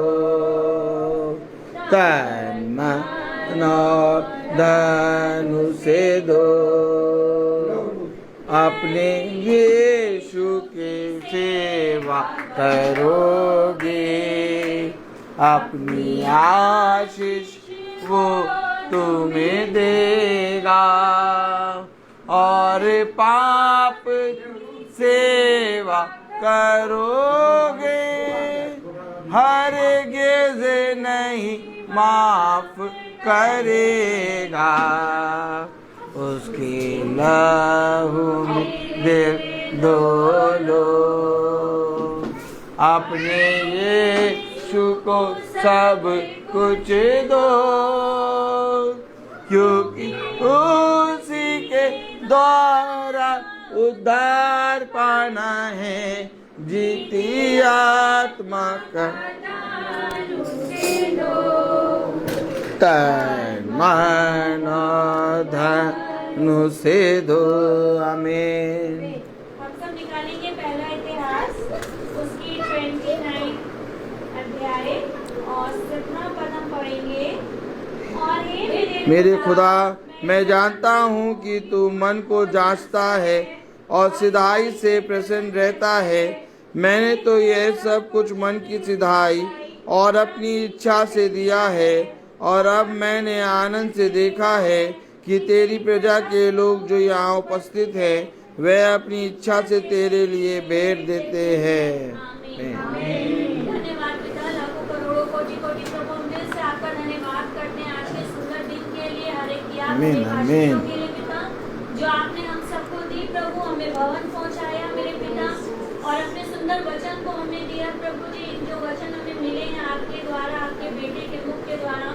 तन मन और धन उसे दो, अपने यीशु की सेवा करोगे, अपनी आशीष वो तुम्हें देगा, और पाप सेवा करोगे, हरगिज़ नहीं माफ करेगा, उसके लहू में दे दो लो, अपने यीशु को सब कुछ दो, क्योंकि उसी के द्वारा उद्धार पाना है, जीती आत्मा का तन मन धन उसे दो। आमीन। हम सब निकालेंगे पहला इतिहास उसकी 29 अध्याय और 17 पद हम पढ़ेंगे। और हे मेरे खुदा, मैं जानता हूँ कि तू मन को जांचता है और सिधाई से प्रसन्न रहता है। मैंने तो यह सब कुछ मन की सिधाई और अपनी इच्छा से दिया है, और अब मैंने आनंद से देखा है कि तेरी प्रजा के लोग जो यहाँ उपस्थित हैं, वे अपनी इच्छा से तेरे लिए भेंट देते हैं। धन्यवाद पिता, लाखों करोड़ों कोटि कोटि प्रभु, हम दिल से आपका धन्यवाद करते हैं आज के सुंदर दिन के लिए, हर एक की आमीन, आशीषों के लिए पिता, जो आपने हम सबको दी प्रभु, हमें भवन पहुंचाया मेरे पिता, और अपने सुंदर वचन को हमें दिया प्रभु जी। जो वचन हमें मिले हैं आपके द्वारा, आपके बेटे के मुख के द्वारा,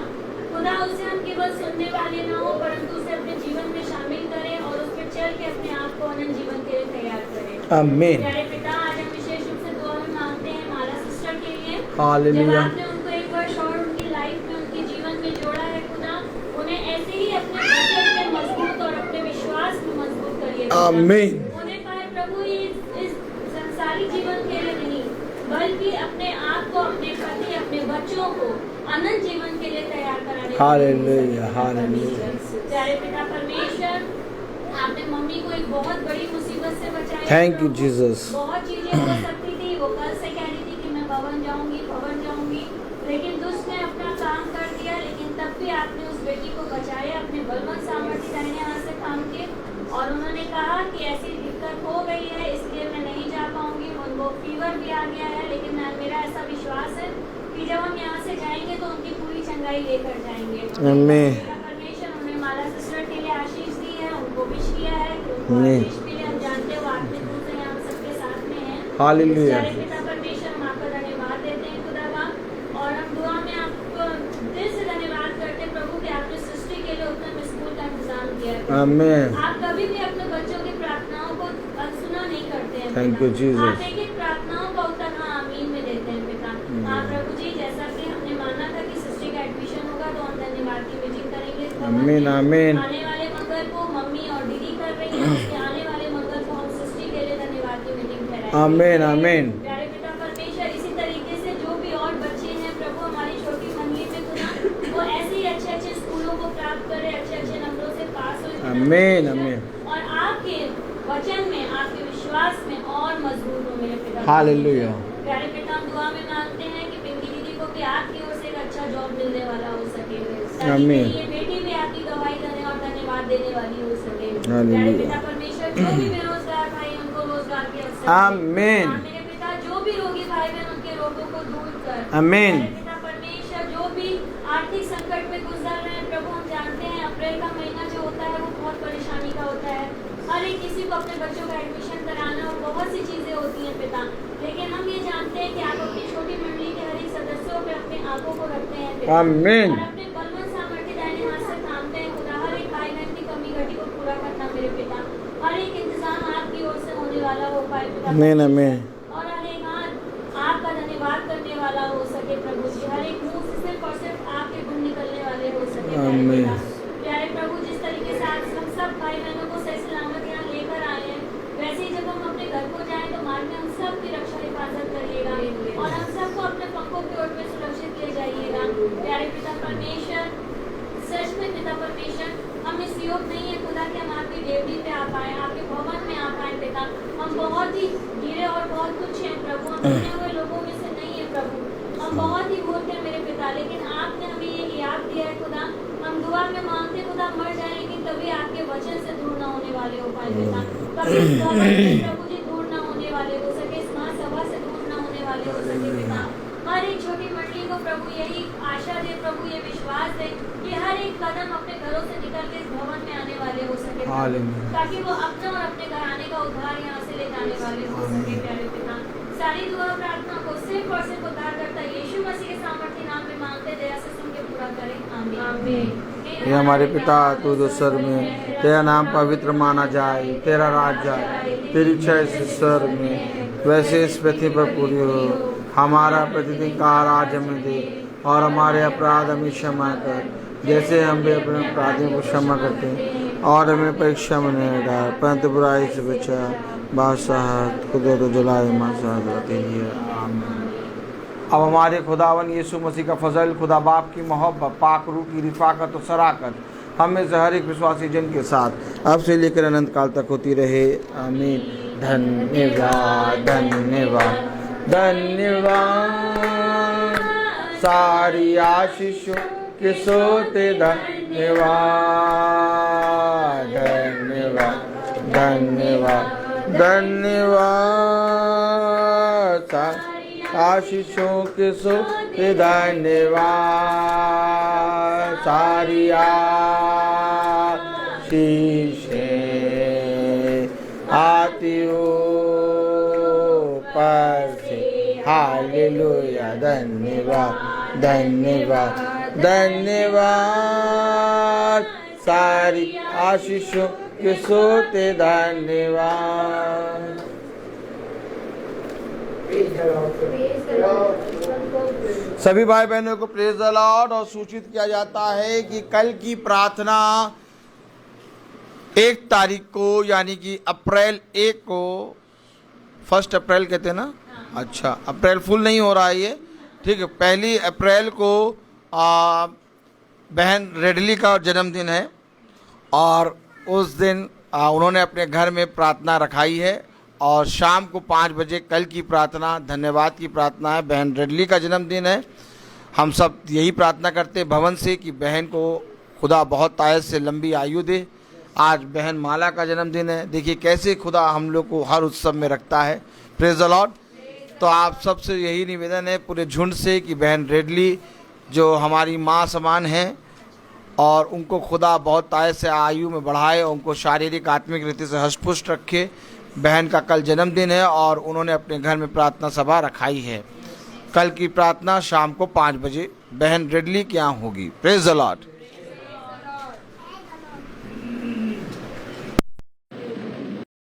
खुदा उसे हम केवल सुनने वाले ना हो, परंतु उसे अपने जीवन में शामिल करें और उस पर चल के अपने आप को अनंत जीवन के लिए तैयार करें। आमीन। प्यारे पिता, आज हम विशेष रूप से दुआ में मांगते हैं माला सिस्टर के लिए। हालेलुया। जब आपने उनको एक वर्ष और उनकी लाइफ में, उनके जीवन में जोड़ा है खुदा, उन्हें ऐसे ही अपने वचन में मजबूत और अपने विश्वास में मजबूत करिए। आमीन। उन्हें कहे प्रभु, इस संसारी जीवन के लिए नहीं, बल्कि अपने आप को, अपने पति, अपने बच्चों को अनंत जीवन के लिए तैयार कराने। Hallelujah, hallelujah. प्यारे पिता परमेश्वर, आपने मम्मी को एक बहुत बड़ी मुसीबत से बचाया। Thank you Jesus. बहुत चीजें हो सकती थी, वो कल से कह रही थी कि मैं भवन जाऊंगी, लेकिन दुष्ट ने अपना काम कर दिया, लेकिन तब भी आपने उस बेटी को बचाया अपने बलवंत सामर्थ्य दाहिने हाथ से थाम के, और उन्होंने कहा कि ऐसी दिक्कत हो गई है इसलिए मैं नहीं जा पाऊंगी, उनको फीवर भी आ गया है, लेकिन मेरा ऐसा विश्वास है कि जब हम यहाँ से जाएंगे तो उनकी पूरी चंगाई लेकर जाएंगे। आमीन। परमेश्वर उन्हें माला सिस्टर के लिए आशीष दी है, उनको विश किया है कि उनको आशीष मिले। हम जानते हो आत्मिक रूप से यहाँ सबके साथ में है। हालेलुया। पिता परमेश्वर, हम आपका धन्यवाद देते हैं खुदावा, और हम दुआ में आपको दिल से धन्यवाद करते हैं प्रभु कि आपने सृष्टि के लिए उत्तम स्कूल का इंतजाम किया है। आमीन। आप कभी भी अपने बच्चों की प्रार्थनाओं को अनसुना नहीं करते हैं। Thank you Jesus. आप एक एक प्रार्थनाओं का उत्तर हाँ आमीन में देते हैं पिता। हाँ प्रभु जी, जैसा कि हमने माना था कि सृष्टि का एडमिशन होगा, तो हम धन्यवाद की मीटिंग करेंगे इस भवन में। आमीन, आमीन। आने वाले मंगल को मम्मी और दीदी कर रही है, उसके आने वाले मंगल को हम सृष्टि के लिए धन्यवाद की मीटिंग कराएंगे। आमीन, आमीन। प्यारे पिता परमेश्वर, इसी तरीके से जो भी और बच्चे हैं प्रभु हमारी छोटी मंडली में खुदा, वो ऐसे ही अच्छे अच्छे स्कूलों को प्राप्त करे, अच्छे अच्छे नंबरों से पास हो। आमीन, आमीन। और आपके वचन में, आपके विश्वास में और मजबूत हो मेरे पिता। हालेलुया। प्यारे पिता, हम दुआ में मांगते हैं कि पिंकी दीदी को भी आपकी ओर से एक अच्छा जॉब मिलने वाला हो सके, ताकि आमीन। ये बेटी भी आपकी गवाही देने और धन्यवाद देने वाली हो सके। हालेलुया। प्यारे पिता परमेश्वर, जो भी बेरोजगार भाई उनको रोजगार के अवसर दे। आमीन। हाँ, मेरे पिता, जो भी रोगी भाई बहन उनके रोगों को दूर कर। आमीन। प्यारे पिता परमेश्वर, जो भी आर्थिक संकट में गुजर रहे हैं प्रभु, हम जानते हैं अप्रैल का महीना जो होता है वो बहुत परेशानी का होता है। हर एक किसी को अपने बच्चों का एडमिशन कराना और बहुत सी चीजें होती हैं पिता, लेकिन हम ये जानते हैं कि आप अपनी छोटी मंडली के हर एक सदस्यों पर अपने आंखों को रखते हैं पिता। आमीन। और अपने बलवंत सामर्थ्य दाहिने हाथ से थामते हैं खुदा, हर एक भाई बहन की कमी घटी को पूरा करना मेरे पिता, हर एक इंतजाम आपकी ओर से होने वाला हो पाए पिता। आमीन, आमीन। और हर एक हाथ आपका धन्यवाद करने वाला हो सके प्रभु जी, हर एक मुंह से सिर्फ और सिर्फ आपके गुण निकलने वाले हो सके। आमीन। प्यारे प्रभु, जिस तरीके से आज हम आपकी रक्षा हिफाजत करिएगा और हम सबको अपने पंखों की ओर में सुरक्षित ले जाइएगा। प्यारे पिता परमेश्वर, सच में पिता परमेश्वर, हम इस योग नहीं है खुदा कि हम आपकी देवड़ी पे आ पाए, आपके भवन में आ पाए पिता। हम बहुत ही गिरे और बहुत कुछ हैं प्रभु, हम चुने हुए लोगों में से नहीं है प्रभु, हम बहुत ही मूर्ख हैं मेरे पिता, लेकिन आपने हमें ये याद दिया है खुदा। हम दुआ में मांगते खुदा मर जाए, लेकिन तभी आपके वचन से दूर ना होने वाले हो पाए पिता। कभी इस भवन से प्रभु जी दूर ना होने वाले हो सके, इस महासभा से दूर ना होने वाले हो सके पिता। हर एक छोटी मंडली को प्रभु यही आशा दे प्रभु, ये विश्वास दे कि हर एक कदम अपने घरों से निकल के इस भवन में आने वाले हो सके प्रभु, ताकि वो अपने और अपने घराने का उद्धार यहाँ से ले जाने वाले हो सके प्यारे पिता। सारी दुआ प्रार्थना को सिर्फ और सिर्फ उद्धार करता यीशु मसीह के सामर्थ्य नाम में मांगते, दया से सुन के पूरा करें, आमीन। हे हमारे पिता, तू जो स्वर्ग में, तेरा नाम पवित्र माना जाए, तेरा राज्य आए, तेरी इच्छा इस स्वर्ग में वैसे इस पृथ्वी पर पूरी हो। हमारा प्रतिदिन का आहार हमें दे और हमारे अपराध हमें क्षमा कर, जैसे हम भी अपने अपराधियों को क्षमा करते हैं, और हमें परीक्षा में नहीं डाल परंतु बुराई से बचा। बादशाहत खुद तो जलाए आमीन। अब हमारे खुदावन यीशु मसीह का फजल, खुदा बाप की मोहब्बत, पाक रूह की रिफाकत और शराकत हमें से हर एक विश्वासी जन के साथ अब से लेकर अनंत काल तक होती रहे, आमीन। धन्यवाद धन्यवाद धन्यवाद, सारी आशीषों के सोते धन्यवाद धन्यवाद धन्यवाद धन्यवाद, सारी आशीषों के सोते धन्यवाद, सारी आशीषें आती ऊपर से, हालेलुया। धन्यवाद धन्यवाद धन्यवाद, सारी आशीषों के सोते धन्यवाद। सभी भाई बहनों को प्रेज द लॉर्ड। और सूचित किया जाता है कि कल की प्रार्थना 1 तारीख को, यानी कि अप्रैल 1 को, 1 अप्रैल कहते हैं ना, अच्छा अप्रैल फुल नहीं हो रहा है ये, ठीक है। 1 अप्रैल को बहन रेडली का जन्मदिन है और उस दिन उन्होंने अपने घर में प्रार्थना रखाई है और शाम को 5 बजे कल की प्रार्थना, धन्यवाद की प्रार्थना है। बहन रेडली का जन्मदिन है। हम सब यही प्रार्थना करते हैं भवन से कि बहन को खुदा बहुत आयत से लंबी आयु दे। आज बहन माला का जन्मदिन है। देखिए कैसे खुदा हम लोग को हर उत्सव में रखता है। Praise the Lord. तो आप सबसे यही निवेदन है पूरे झुंड से कि बहन रेडली जो हमारी माँ समान हैं और उनको खुदा बहुत आयत से आयु में बढ़ाए और उनको शारीरिक आत्मिक रीति से हष्टपुष्ट रखे। बहन का कल जन्मदिन है और उन्होंने अपने घर में प्रार्थना सभा रखाई है। कल की प्रार्थना शाम को 5 बजे बहन रेडली के यहाँ होगी। Praise the Lord.